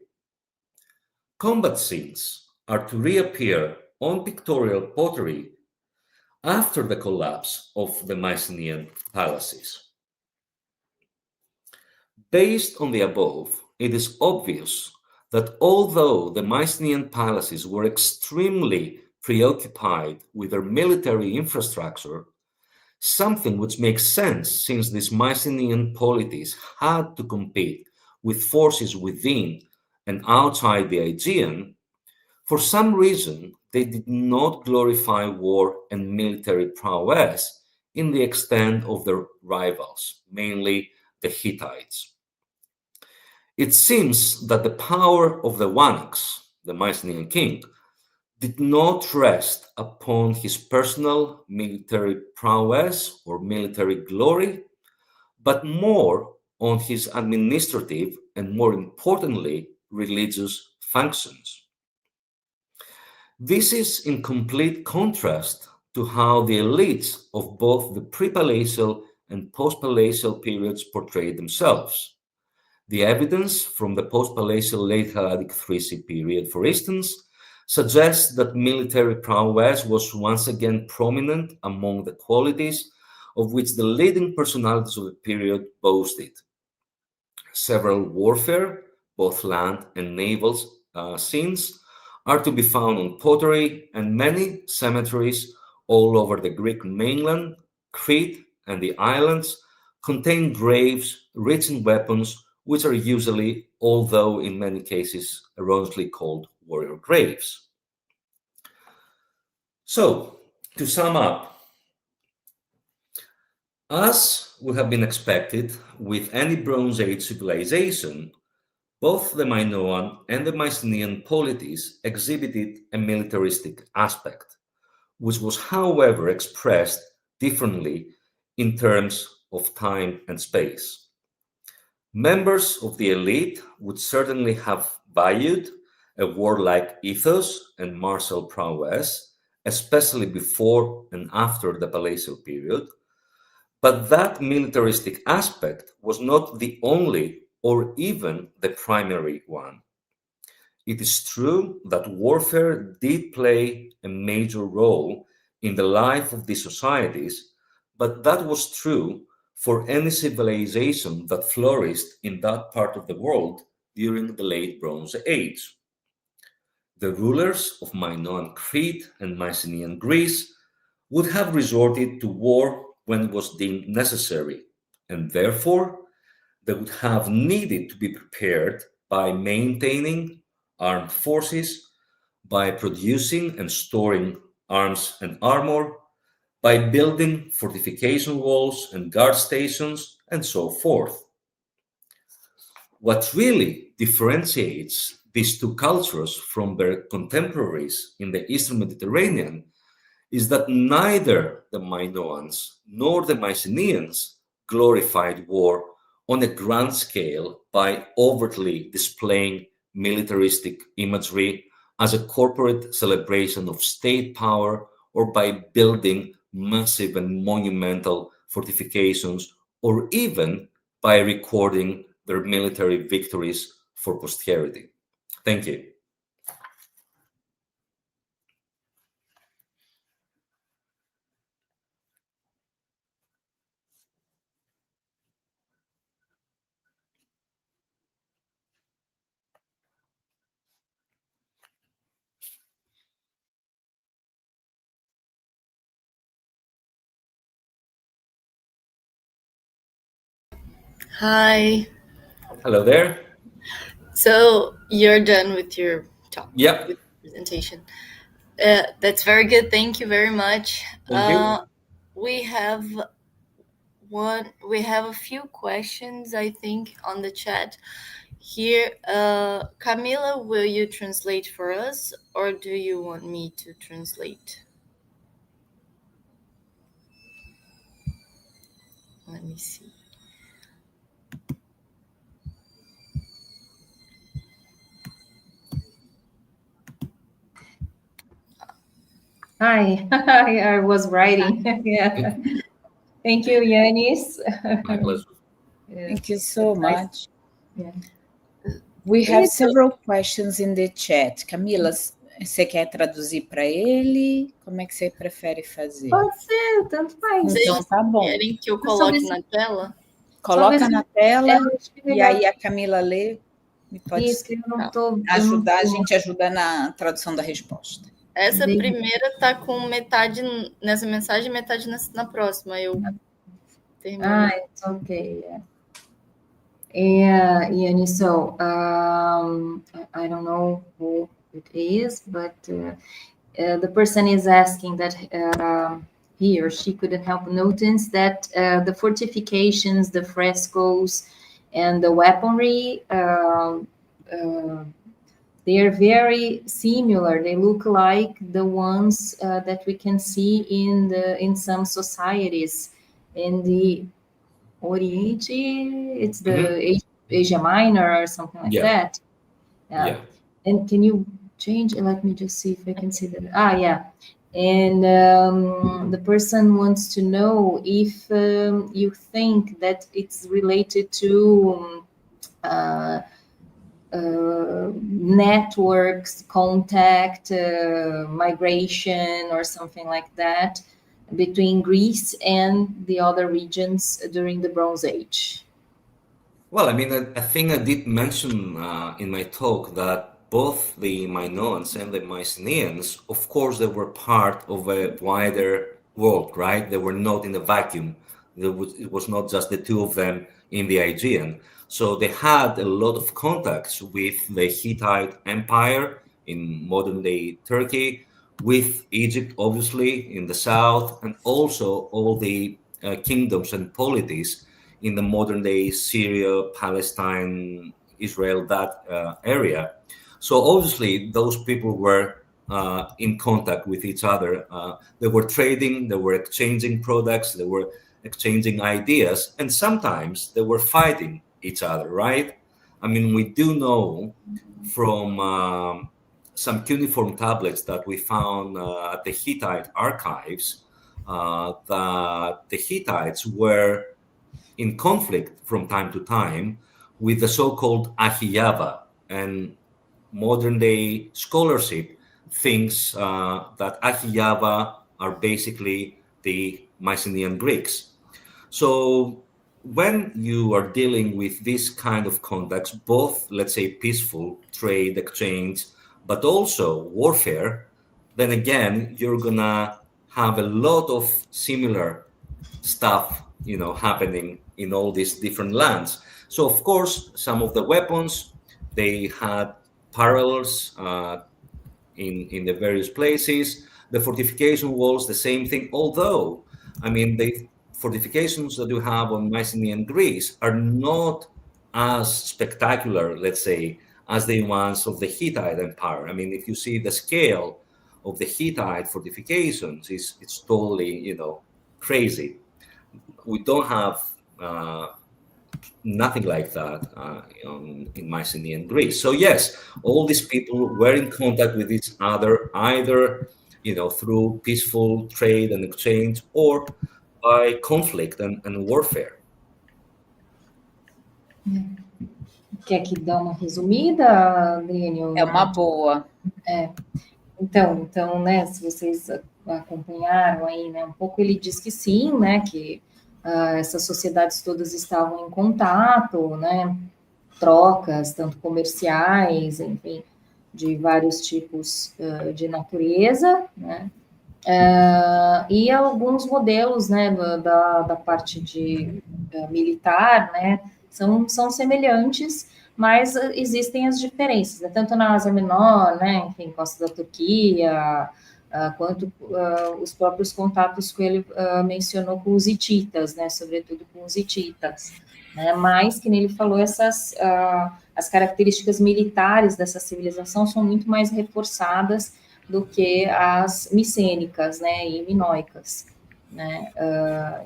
Combat scenes are to reappear on pictorial pottery after the collapse of the Mycenaean palaces. Based on the above, it is obvious that although the Mycenaean palaces were extremely preoccupied with their military infrastructure, something which makes sense since these Mycenaean polities had to compete with forces within and outside the Aegean, for some reason they did not glorify war and military prowess in the extent of their rivals, mainly the Hittites. It seems that the power of the Wanax, the Mycenaean king, did not rest upon his personal military prowess or military glory, but more on his administrative and, more importantly, religious functions. This is in complete contrast to how the elites of both the pre-palatial and post-palatial periods portrayed themselves. The evidence from the post-palatial late Helladic 3C period, for instance, suggests that military prowess was once again prominent among the qualities of which the leading personalities of the period boasted. Several warfare, both land and naval scenes, are to be found on pottery, and many cemeteries all over the Greek mainland, Crete, and the islands contain graves rich in weapons, which are usually, although in many cases erroneously called warrior graves. So, to sum up, as would have been expected with any Bronze Age civilization, both the Minoan and the Mycenaean polities exhibited a militaristic aspect, which was, however, expressed differently in terms of time and space. Members of the elite would certainly have valued a warlike ethos and martial prowess, especially before and after the palatial period. But that militaristic aspect was not the only or even the primary one. It is true that warfare did play a major role in the life of these societies, but that was true for any civilization that flourished in that part of the world during the late Bronze Age. The rulers of Minoan Crete and Mycenaean Greece would have resorted to war when it was deemed necessary, and therefore they would have needed to be prepared by maintaining armed forces, by producing and storing arms and armor, by building fortification walls and guard stations, and so forth. What really differentiates these two cultures from their contemporaries in the Eastern Mediterranean is that neither the Minoans nor the Mycenaeans glorified war on a grand scale by overtly displaying militaristic imagery as a corporate celebration of state power or by building massive and monumental fortifications or even by recording their military victories for posterity. Thank you. Hi. Hello there. So you're done with your talk? Yep. With presentation. That's very good. Thank you very much. Thank you. We have a few questions, I think, on the chat here. Camila, will you translate for us, or do you want me to translate? Let me see. Hi, I was writing. Yeah. Thank you, Yanis. My pleasure. Thank you so much. Yeah. We have several questions in the chat. Camila, você quer traduzir para ele? Como é que você prefere fazer? Pode ser, tanto faz. Então tá bom. Querem que eu coloque na tela? Coloca na tela e aí a Camila lê. E pode Isso, eu não tô, ajudar, a gente ajuda na tradução da resposta. Essa primeira tá com metade nessa mensagem e metade na próxima. Eu termino. It's okay. Yeah, Yanni, so I don't know who it is, but the person is asking that he or she couldn't help notice that the fortifications, the frescoes, and the weaponry, they are very similar. They look like the ones that we can see in some societies in the Orient. It's the Asia Minor or something like that. Yeah. And can you change? Let me just see if I can see that. Yeah. And the person wants to know if you think that it's related to networks, contact, migration, or something like that between Greece and the other regions during the Bronze Age. Well, I mean, I think I did mention in my talk that both the Minoans and the Mycenaeans, of course, they were part of a wider world, right? They were not in a vacuum. It was not just the two of them in the Aegean. So they had a lot of contacts with the Hittite Empire in modern-day Turkey, with Egypt, obviously, in the south, and also all the kingdoms and polities in the modern-day Syria, Palestine, Israel, that area. So obviously, those people were in contact with each other. They were trading, they were exchanging products, they were exchanging ideas, and sometimes they were fighting each other, right? I mean, we do know from some cuneiform tablets that we found at the Hittite archives, that the Hittites were in conflict from time to time with the so-called Ahiyava, and modern day scholarship thinks that Ahiyava are basically the Mycenaean Greeks. So when you are dealing with this kind of context, both, let's say, peaceful trade exchange, but also warfare, then again, you're gonna have a lot of similar stuff, happening in all these different lands. So of course, some of the weapons, they had parallels in the various places. The fortification walls, the same thing. Although, the fortifications that you have on Mycenaean Greece are not as spectacular, let's say, as the ones of the Hittite Empire. If you see the scale of the Hittite fortifications, it's totally, crazy. We don't have nothing like that in Mycenaean Greece. So yes, all these people were in contact with each other, either through peaceful trade and exchange, or by conflict and warfare. Quer que dê uma resumida, Daniel? É uma boa. Então, né, se vocês acompanharam aí, né, um pouco, ele diz que sim, né, que essas sociedades todas estavam em contato, né, trocas, tanto comerciais, enfim, de vários tipos de natureza, né, e alguns modelos, né, da parte de militar, né, são semelhantes, mas existem as diferenças, né, tanto na Ásia Menor, né, enfim, costa da Turquia, quanto os próprios contatos que ele mencionou com os hititas, né, sobretudo com os hititas, né, mas, que ele falou, as características militares dessa civilização são muito mais reforçadas do que as micênicas, né, e minoicas, né,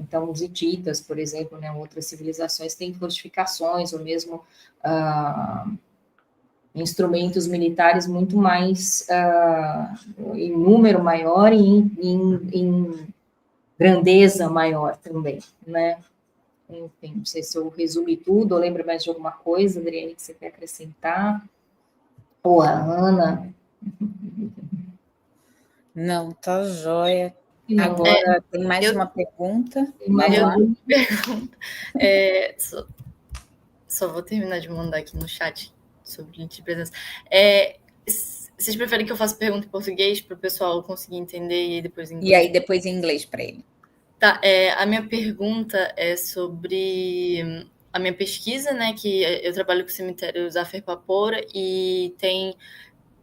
então os hititas, por exemplo, né, outras civilizações têm fortificações, ou mesmo instrumentos militares muito mais, em número maior e em grandeza maior também, né. Enfim, não sei se eu resumi tudo, ou lembra mais de alguma coisa, Adriane, que você quer acrescentar? Ou a Ana? Não, tá jóia. Agora tem mais uma pergunta. Só vou terminar de mandar aqui no chat sobre link de presença. Vocês preferem que eu faça pergunta em português para o pessoal conseguir entender e depois em inglês? E aí depois em inglês para ele. Tá, a minha pergunta é sobre a minha pesquisa, né, que eu trabalho com o cemitério Zafer-Papora e tem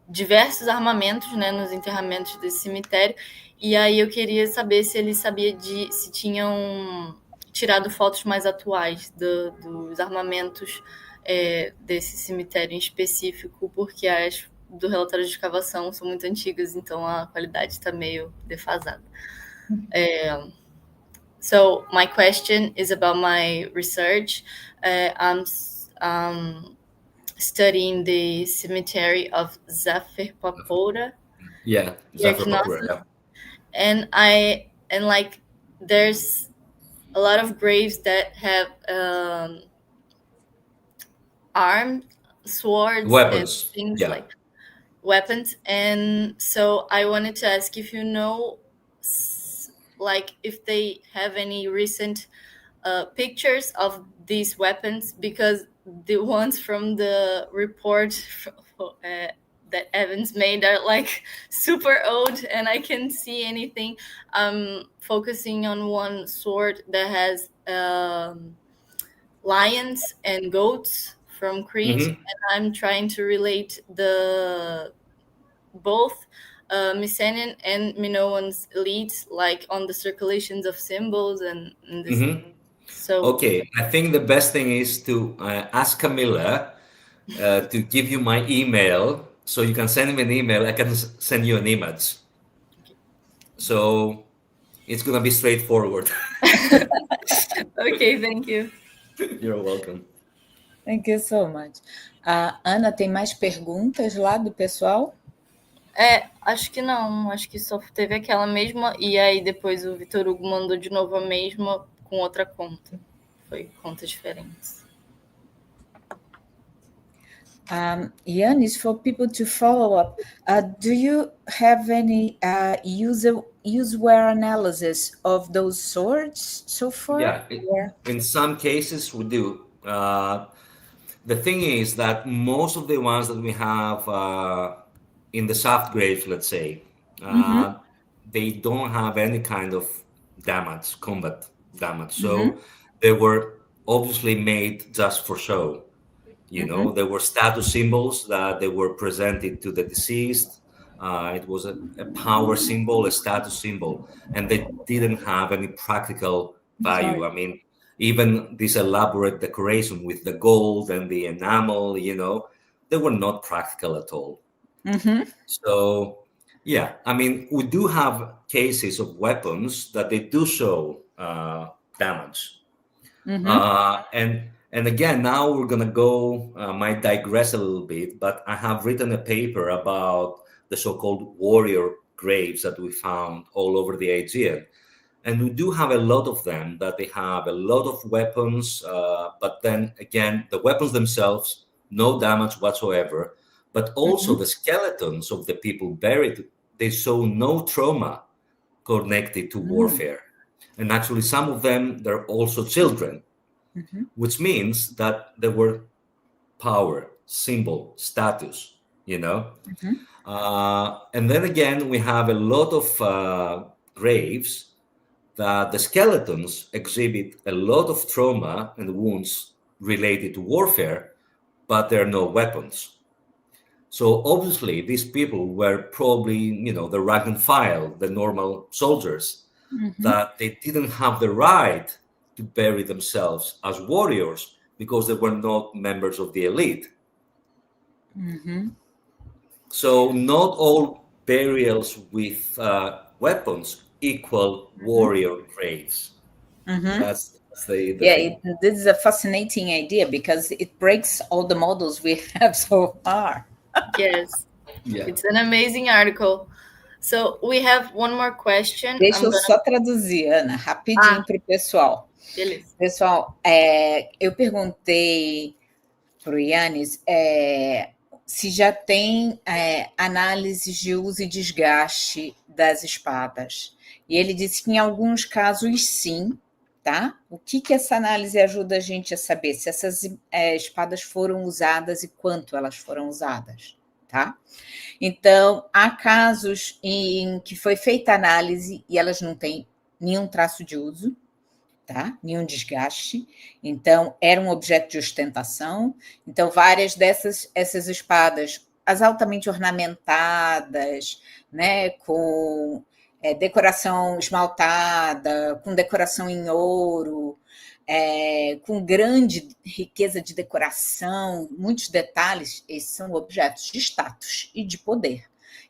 diversos armamentos, né, nos enterramentos desse cemitério, e aí eu queria saber se ele sabia se tinham tirado fotos mais atuais dos armamentos desse cemitério em específico, porque as do relatório de escavação são muito antigas, então a qualidade está meio defasada. So my question is about my research. I'm studying the cemetery of Zafer-Papora. Yeah, Zafer-Papora. Yeah. And like there's a lot of graves that have armed swords, weapons, and things like weapons. And so I wanted to ask if you know, like, if they have any recent pictures of these weapons, because the ones from the report that Evans made are like super old and I can't see anything. I'm focusing on one sword that has lions and goats from Crete, and I'm trying to relate both Mycenaean and Minoan's elites, like on the circulations of symbols and this. So okay, I think the best thing is to ask Camilla to give you my email, so you can send me an email. I can send you an image. So it's gonna be straightforward. Okay, thank you. You're welcome. Thank you so much. Ana, tem mais perguntas lá do pessoal? Acho que não. Acho que só teve aquela mesma, e aí depois o Vitor Hugo mandou de novo a mesma com outra conta. Foi contas diferentes. Yannis, for people to follow up, do you have any useware analysis of those sorts so far? Yeah, in some cases we do. The thing is that most of the ones that we have in the soft graves, let's say, they don't have any kind of damage, combat damage. So they were obviously made just for show. You know, there were status symbols that they were presented to the deceased. It was a power symbol, a status symbol, and they didn't have any practical value. I mean, even this elaborate decoration with the gold and the enamel, you know, they were not practical at all. So, yeah, I mean, we do have cases of weapons that they do show damage. And again, now we're gonna go, might digress a little bit, but I have written a paper about the so-called warrior graves that we found all over the Aegean. And we do have a lot of them that they have a lot of weapons, but then again, the weapons themselves, no damage whatsoever, but also the skeletons of the people buried, they show no trauma connected to warfare. And actually some of them, they're also children. Which means that there were power, symbol, status, you know. And then again, we have a lot of graves that the skeletons exhibit a lot of trauma and wounds related to warfare, but there are no weapons. So obviously, these people were probably, you know, the rank and file, the normal soldiers, that they didn't have the right to bury themselves as warriors because they were not members of the elite. So not all burials with weapons equal warrior graves. That's the thing. This is a fascinating idea because it breaks all the models we have so far. Yes. It's an amazing article. So we have one more question. Deixa eu só traduzir, Ana, rapidinho para o pessoal. Beleza. Pessoal, eu perguntei para o Yannis se já tem análises de uso e desgaste das espadas. E ele disse que em alguns casos sim, tá? O que essa análise ajuda a gente a saber? Se essas espadas foram usadas e quanto elas foram usadas, tá? Então, há casos em que foi feita análise e elas não têm nenhum traço de uso, tá? Nenhum desgaste. Então, era um objeto de ostentação. Então, várias essas espadas, as altamente ornamentadas, né, com decoração esmaltada, com decoração em ouro, com grande riqueza de decoração, muitos detalhes, esses são objetos de status e de poder.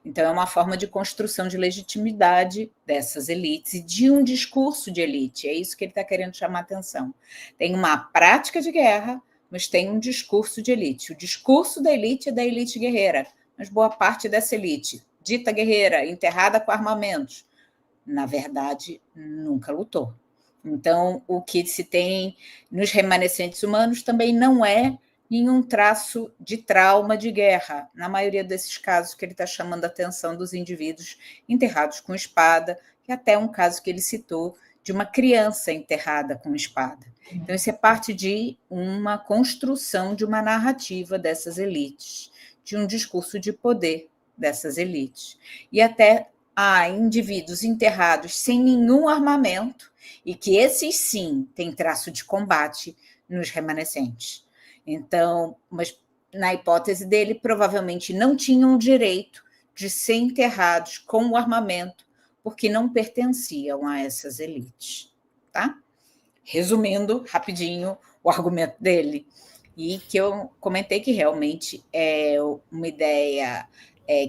Então, é uma forma de construção de legitimidade dessas elites e de um discurso de elite. É isso que ele está querendo chamar a atenção. Tem uma prática de guerra, mas tem um discurso de elite. O discurso da elite é da elite guerreira, mas boa parte dessa elite, dita guerreira, enterrada com armamentos, na verdade, nunca lutou. Então, o que se tem nos remanescentes humanos também não é nenhum traço de trauma de guerra, na maioria desses casos que ele está chamando a atenção dos indivíduos enterrados com espada, e até um caso que ele citou de uma criança enterrada com espada. Então, isso é parte de uma construção de uma narrativa dessas elites, de um discurso de poder dessas elites. E até há indivíduos enterrados sem nenhum armamento, e que esses sim têm traço de combate nos remanescentes. Então, mas na hipótese dele, provavelmente não tinham o direito de ser enterrados com o armamento, porque não pertenciam a essas elites, tá? Resumindo rapidinho o argumento dele, e que eu comentei que realmente é uma ideia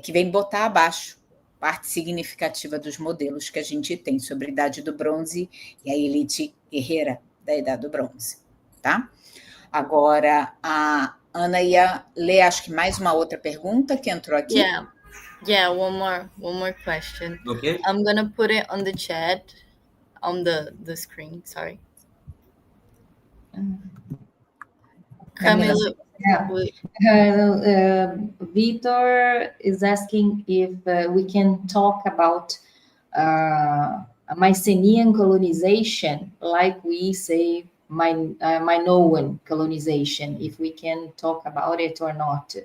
que vem botar abaixo parte significativa dos modelos que a gente tem sobre a Idade do Bronze e a elite guerreira da Idade do Bronze, tá? Agora, a Ana ia ler, acho que mais uma outra pergunta que entrou aqui. Yeah, one more question. Okay. I'm gonna put it on the chat, on the screen. Sorry, Camila, Camila. Vitor is asking if we can talk about a Mycenaean colonization, like we say Minoan colonization, if we can talk about it or not.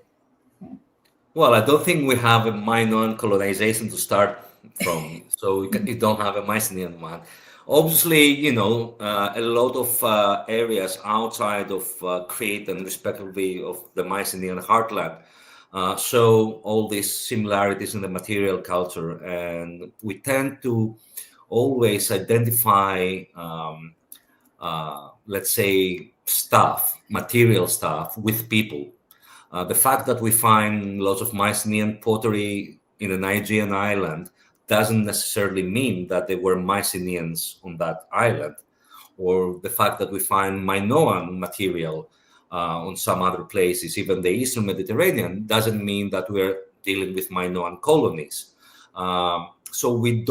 Well, I don't think we have a Minoan colonization to start from, so you don't have a Mycenaean one. Obviously, a lot of areas outside of Crete and respectively of the Mycenaean heartland show all these similarities in the material culture, and we tend to always identify, let's say, material stuff with people. The fact that we find lots of Mycenaean pottery in an Aegean island doesn't necessarily mean that they were Mycenaeans on that island, or the fact that we find Minoan material on some other places, even the Eastern Mediterranean, doesn't mean that we're dealing with Minoan colonies. So we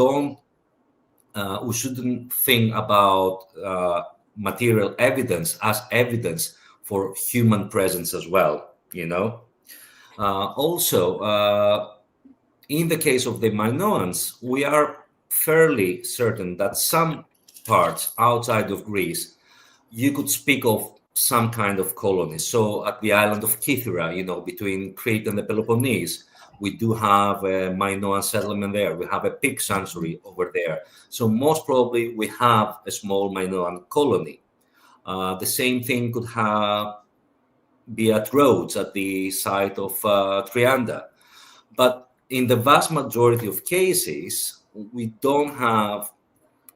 shouldn't think about material evidence as evidence for human presence as well. Also, in the case of the Minoans, we are fairly certain that some parts outside of Greece, you could speak of some kind of colony. So at the island of Kythera, between Crete and the Peloponnese, we do have a Minoan settlement there. We have a pig sanctuary over there. So most probably we have a small Minoan colony. The same thing could be at Rhodes, at the site of Trianda. But in the vast majority of cases, we don't have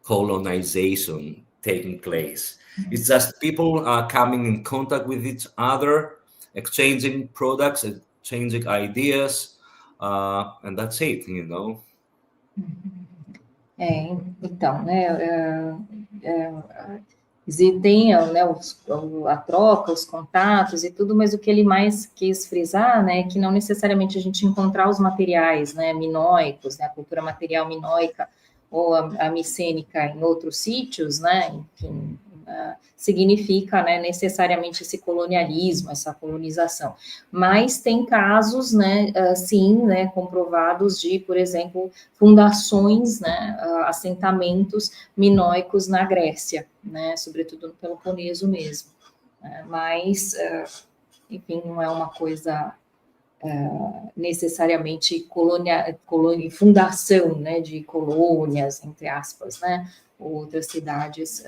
colonization taking place. It's just people coming in contact with each other, exchanging products, exchanging ideas, and that's it. Então, tem, né, a troca, os contatos e tudo, mas o que ele mais quis frisar, né, é que não necessariamente a gente encontrar os materiais, né, minoicos, né, a cultura material minoica ou a micênica em outros sítios, né, enfim, significa, né, necessariamente esse colonialismo, essa colonização. Mas tem casos, né, sim, né, comprovados de, por exemplo, fundações, né, assentamentos minoicos na Grécia, né, sobretudo no Peloponeso mesmo. Mas, enfim, não é uma coisa necessariamente fundação, né, de colônias, entre aspas, né, ou outras cidades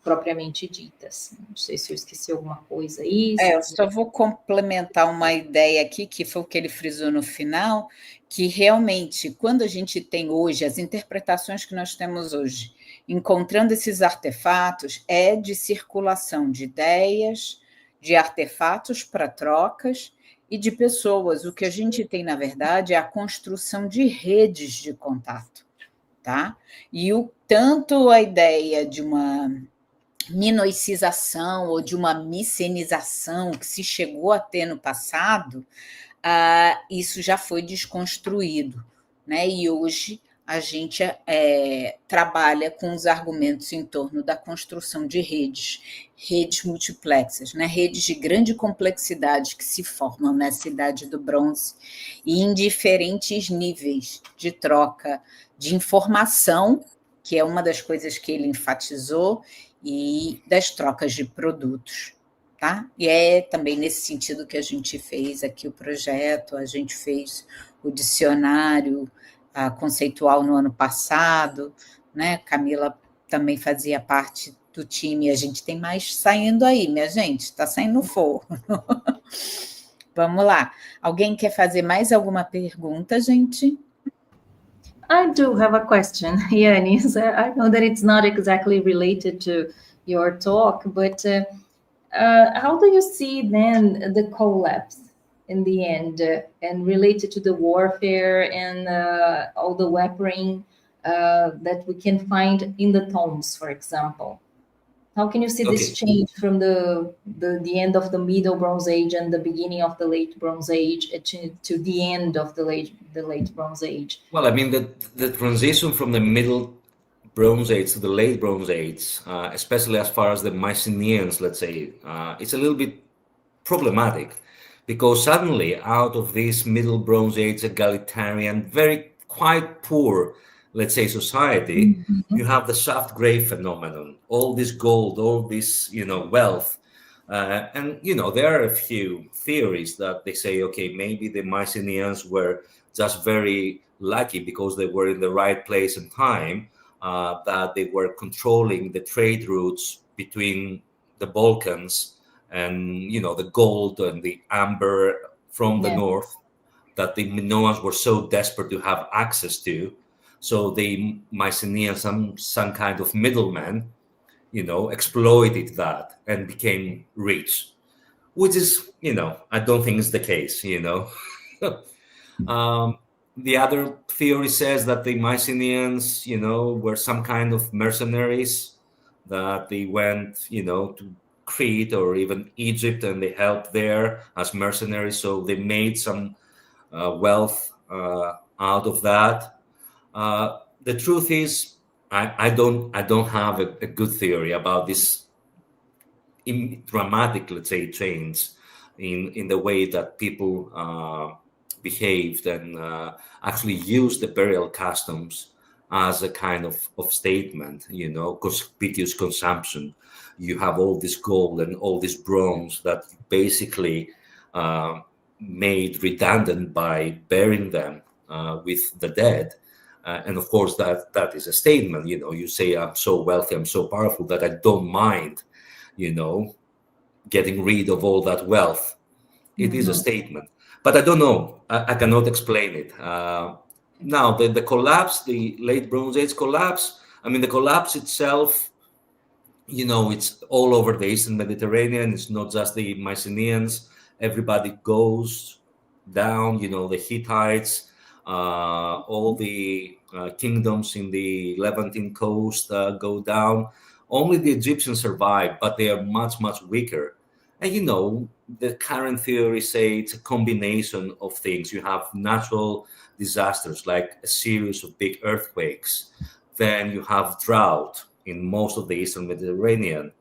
propriamente ditas. Não sei se eu esqueci alguma coisa aí. Eu só vou complementar uma ideia aqui, que foi o que ele frisou no final, que realmente, quando a gente tem hoje, as interpretações que nós temos hoje, encontrando esses artefatos, é de circulação de ideias, de artefatos para trocas e de pessoas. O que a gente tem, na verdade, é a construção de redes de contato, tá? E tanto a ideia de uma minoicização ou de uma micenização que se chegou a ter no passado, isso já foi desconstruído, né? E hoje a gente trabalha com os argumentos em torno da construção de redes multiplexas, né? Redes de grande complexidade que se formam nessa Idade do Bronze e em diferentes níveis de troca de informação, que é uma das coisas que ele enfatizou, e das trocas de produtos, tá? E é também nesse sentido que a gente fez aqui o projeto, a gente fez o dicionário conceitual no ano passado, né? Camila também fazia parte do time, a gente tem mais saindo aí, minha gente, está saindo no forno. Vamos lá. Alguém quer fazer mais alguma pergunta, gente? I do have a question, Yanis. I know that it's not exactly related to your talk, but how do you see then the collapse in the end and related to the warfare and all the weaponry that we can find in the tombs, for example? How can you see Okay. this change from the end of the Middle Bronze Age and the beginning of the Late Bronze Age to the end of the late Bronze Age? Well, I mean, the transition from the Middle Bronze Age to the Late Bronze Age, especially as far as the Mycenaeans, let's say, it's a little bit problematic, because suddenly out of this Middle Bronze Age egalitarian, very quite poor, let's say, society, you have the soft grave phenomenon, all this gold, all this, wealth. And, there are a few theories that they say, okay, maybe the Mycenaeans were just very lucky because they were in the right place and time, that they were controlling the trade routes between the Balkans and, the gold and the amber from the north, that the Minoans were so desperate to have access to. So the Mycenaeans, some kind of middleman, exploited that and became rich, which is, I don't think is the case, The other theory says that the Mycenaeans, were some kind of mercenaries, that they went, to Crete or even Egypt, and they helped there as mercenaries. So they made some wealth out of that. The truth is, I don't have a good theory about this dramatic, let's say, change in the way that people behaved and actually used the burial customs as a kind of statement, conspicuous consumption. You have all this gold and all this bronze that basically made redundant by burying them with the dead. And of course, that is a statement. You say, I'm so wealthy, I'm so powerful that I don't mind, getting rid of all that wealth. It is a statement. But I don't know. I cannot explain it. Now, the collapse, the late Bronze Age collapse, I mean, the collapse itself, it's all over the Eastern Mediterranean. It's not just the Mycenaeans. Everybody goes down, the Hittites, all the kingdoms in the Levantine coast go down. Only the Egyptians survive, but they are much, much weaker. And, the current theory say it's a combination of things. You have natural disasters like a series of big earthquakes. Then you have drought in most of the Eastern Mediterranean.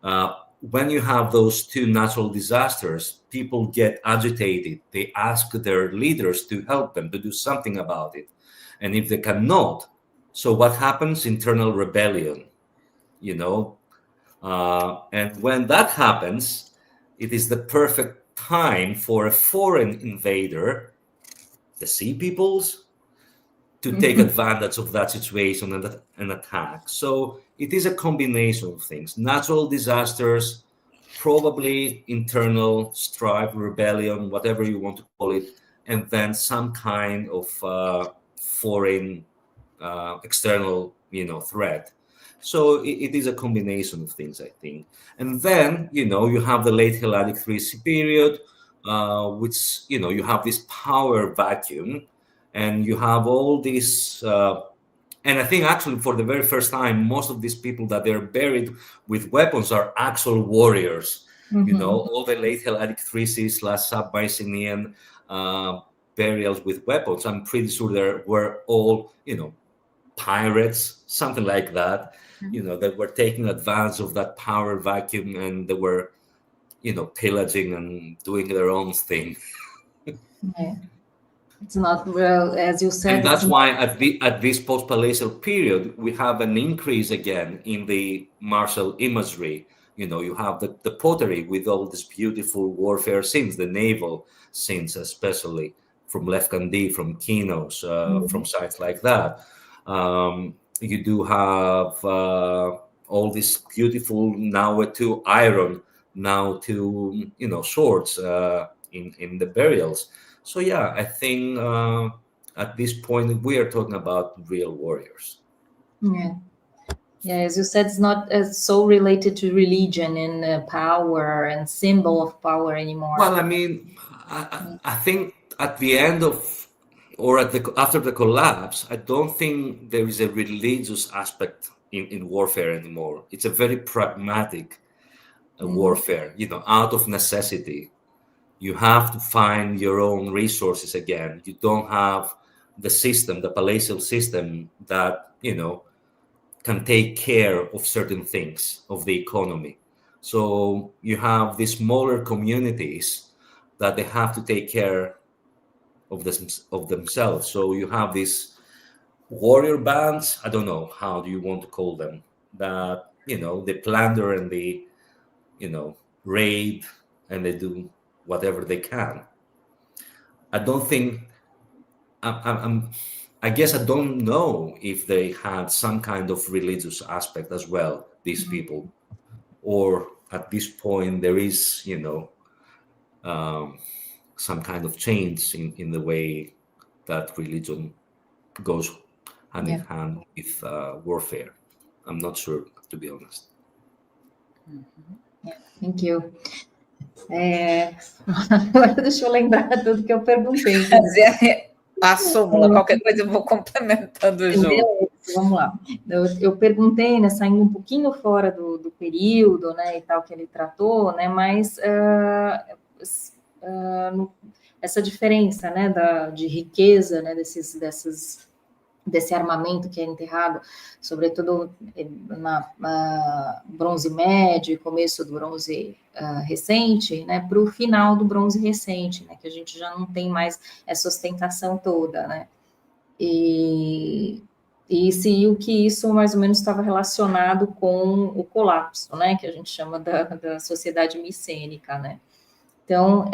When you have those two natural disasters, people get agitated. They ask their leaders to help them, to do something about it. And if they cannot, so what happens? Internal rebellion, and when that happens, it is the perfect time for a foreign invader, the sea peoples, to take advantage of that situation and attack. So it is a combination of things: natural disasters, probably internal strife, rebellion, whatever you want to call it, and then some kind of foreign external, threat. So it is a combination of things, I think. And then, you have the late Helladic 3C period, which, you have this power vacuum, and you have all this, and I think actually for the very first time, most of these people that they're buried with weapons are actual warriors. All the late Helladic 3C / sub-Mycenaean burials with weapons, I'm pretty sure there were all, pirates, something like that, that were taking advantage of that power vacuum, and they were, pillaging and doing their own thing. Yeah. It's not, well, as you said. And that's why at this post-palatial period, we have an increase again in the martial imagery. You have the pottery with all these beautiful warfare scenes, the naval scenes, especially from Lefkandi, from Kinos, from sites like that. You do have all this beautiful now to iron, now to swords in the burials. So yeah, I think at this point we are talking about real warriors. Yeah, as you said, it's not so related to religion and power and symbol of power anymore. Well, I mean, I think at the end of, or after the collapse, I don't think there is a religious aspect in warfare anymore. It's a very pragmatic warfare, out of necessity. You have to find your own resources again. You don't have the system, the palatial system that, can take care of certain things of the economy. So you have these smaller communities that they have to take care of themselves. So you have these warrior bands, I don't know, how do you want to call them, that, they plunder and they, raid, and they do whatever they can. I don't think, I guess I don't know if they had some kind of religious aspect as well, these people, or at this point there is, some kind of change in the way that religion goes hand in hand with warfare. I'm not sure, to be honest. Thank you. Agora deixa eu lembrar tudo que eu perguntei. Passou, qualquer coisa eu vou complementando junto. Vamos lá. Eu perguntei, né, saindo um pouquinho fora do período, né, e tal, que ele tratou, né, mas essa diferença, né, de riqueza, né, desse armamento que é enterrado, sobretudo na bronze médio e começo do bronze recente, né, para o final do bronze recente, né, que a gente já não tem mais essa ostentação toda, né, e o que isso mais ou menos estava relacionado com o colapso, né, que a gente chama da sociedade micênica, né. Então,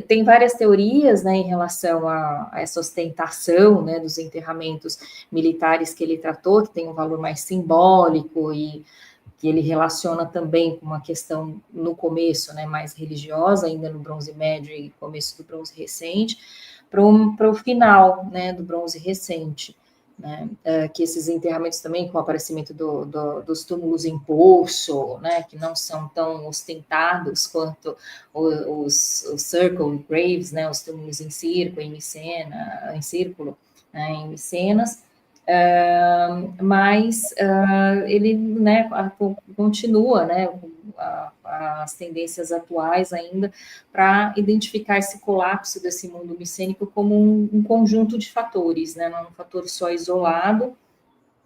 tem várias teorias, né, em relação a essa ostentação, né, dos enterramentos militares que ele tratou, que tem um valor mais simbólico e que ele relaciona também com uma questão no começo, né, mais religiosa, ainda no bronze médio e começo do bronze recente, para o final, né, do bronze recente. Né, que esses enterramentos também, com o aparecimento dos túmulos em poço, né, que não são tão ostentados quanto os circle graves, né, os túmulos em círculo, em círculo, né, em Micenas, mas ele, né, continua, né, as tendências atuais ainda para identificar esse colapso desse mundo micênico como um conjunto de fatores, né, não um fator só isolado,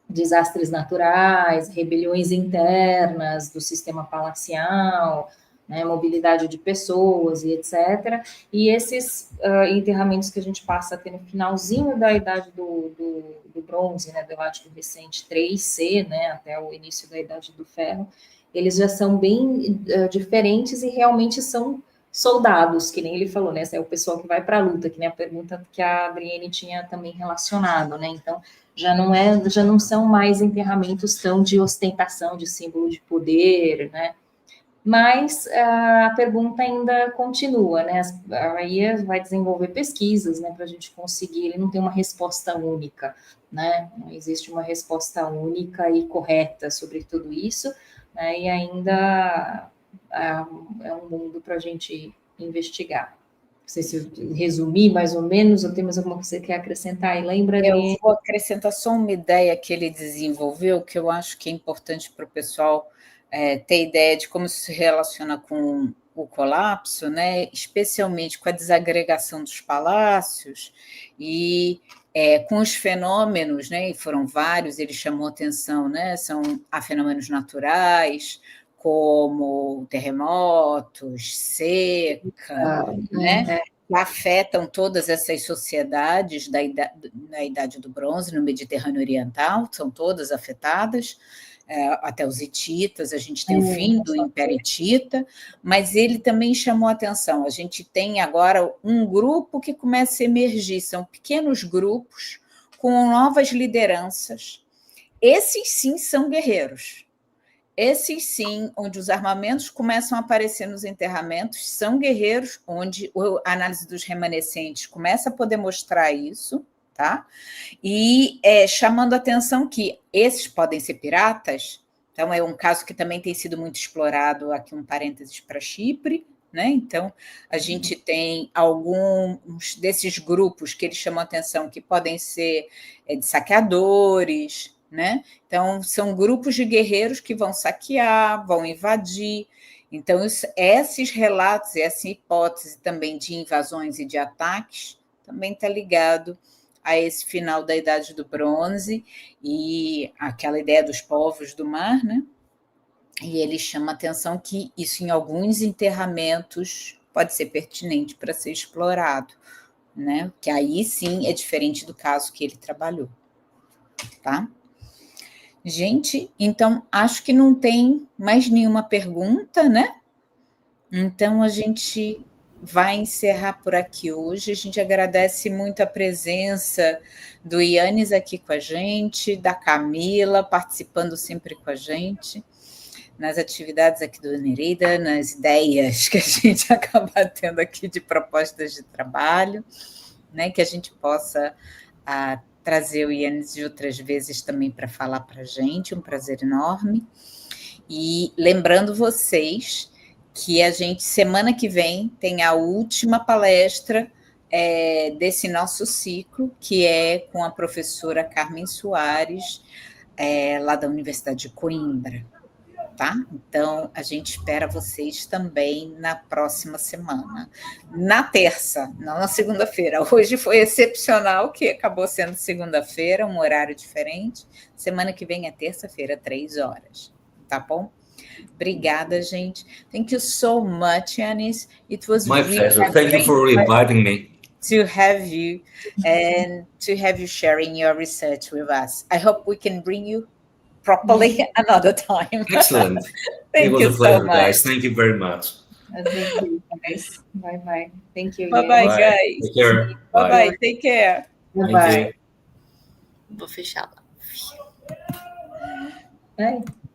desastres naturais, rebeliões internas do sistema palacial, né, mobilidade de pessoas e etc. E esses enterramentos que a gente passa a ter no finalzinho da idade do bronze, né, da idade do recente 3C, né, até o início da idade do ferro, eles já são bem diferentes e realmente são soldados, que nem ele falou, né, é o pessoal que vai para a luta, que nem a pergunta que a Adriane tinha também relacionado, né, então já não são mais enterramentos tão de ostentação, de símbolo de poder, né, mas a pergunta ainda continua, né, aí vai desenvolver pesquisas, né, para a gente conseguir, ele não tem uma resposta única, né, não existe uma resposta única e correta sobre tudo isso, né, e ainda é um mundo para a gente investigar. Não sei se eu resumi mais ou menos, ou tem mais alguma coisa que você quer acrescentar? E lembra Eu vou acrescentar só uma ideia que ele desenvolveu, que eu acho que é importante para o pessoal ter ideia de como isso se relaciona com o colapso, né? Especialmente com a desagregação dos palácios e com os fenômenos, né? E foram vários, ele chamou atenção, né? Há fenômenos naturais, como terremotos, seca, né? Que afetam todas essas sociedades da Idade do Bronze, no Mediterrâneo Oriental, são todas afetadas, até os hititas, a gente tem o fim do Império Hitita, mas ele também chamou a atenção, a gente tem agora um grupo que começa a emergir, são pequenos grupos com novas lideranças, esses sim são guerreiros, esses sim, onde os armamentos começam a aparecer nos enterramentos, são guerreiros, onde a análise dos remanescentes começa a poder mostrar isso, tá? E chamando a atenção que esses podem ser piratas, então é um caso que também tem sido muito explorado, aqui um parênteses para Chipre, né? Então, a gente tem alguns desses grupos que eles chamam a atenção que podem ser de saqueadores, né? Então, são grupos de guerreiros que vão saquear, vão invadir. Então, esses relatos, essa hipótese também de invasões e de ataques, também está ligado a esse final da Idade do Bronze e aquela ideia dos povos do mar, né? E ele chama a atenção que isso, em alguns enterramentos, pode ser pertinente para ser explorado, né? Que aí sim é diferente do caso que ele trabalhou, tá? Gente, então acho que não tem mais nenhuma pergunta, né? Então a gente vai encerrar por aqui hoje. A gente agradece muito a presença do Yannis aqui com a gente, da Camila participando sempre com a gente, nas atividades aqui do NEREIDA, nas ideias que a gente acaba tendo aqui de propostas de trabalho, né? Que a gente possa trazer o Yannis de outras vezes também para falar para a gente, um prazer enorme. E lembrando vocês que a gente, semana que vem, tem a última palestra desse nosso ciclo, que é com a professora Carmen Soares, lá da Universidade de Coimbra, tá? Então, a gente espera vocês também na próxima semana. Na terça, não na segunda-feira. Hoje foi excepcional, que acabou sendo segunda-feira, um horário diferente. Semana que vem é terça-feira, 3h. Tá bom? Obrigada, gente. Thank you so much, Yannis. It was my really pleasure. Thank you for inviting me. To have you and to have you sharing your research with us. I hope we can bring you properly another time. Excellent. Thank it was you a pleasure, so much. guys. Thank you very much. Thank you, guys. Bye-bye. Thank you. Bye-bye, Bye. guys. Take care. Bye-bye. Take care. Thank Bye-bye. you. Vou fechar lá. Bye.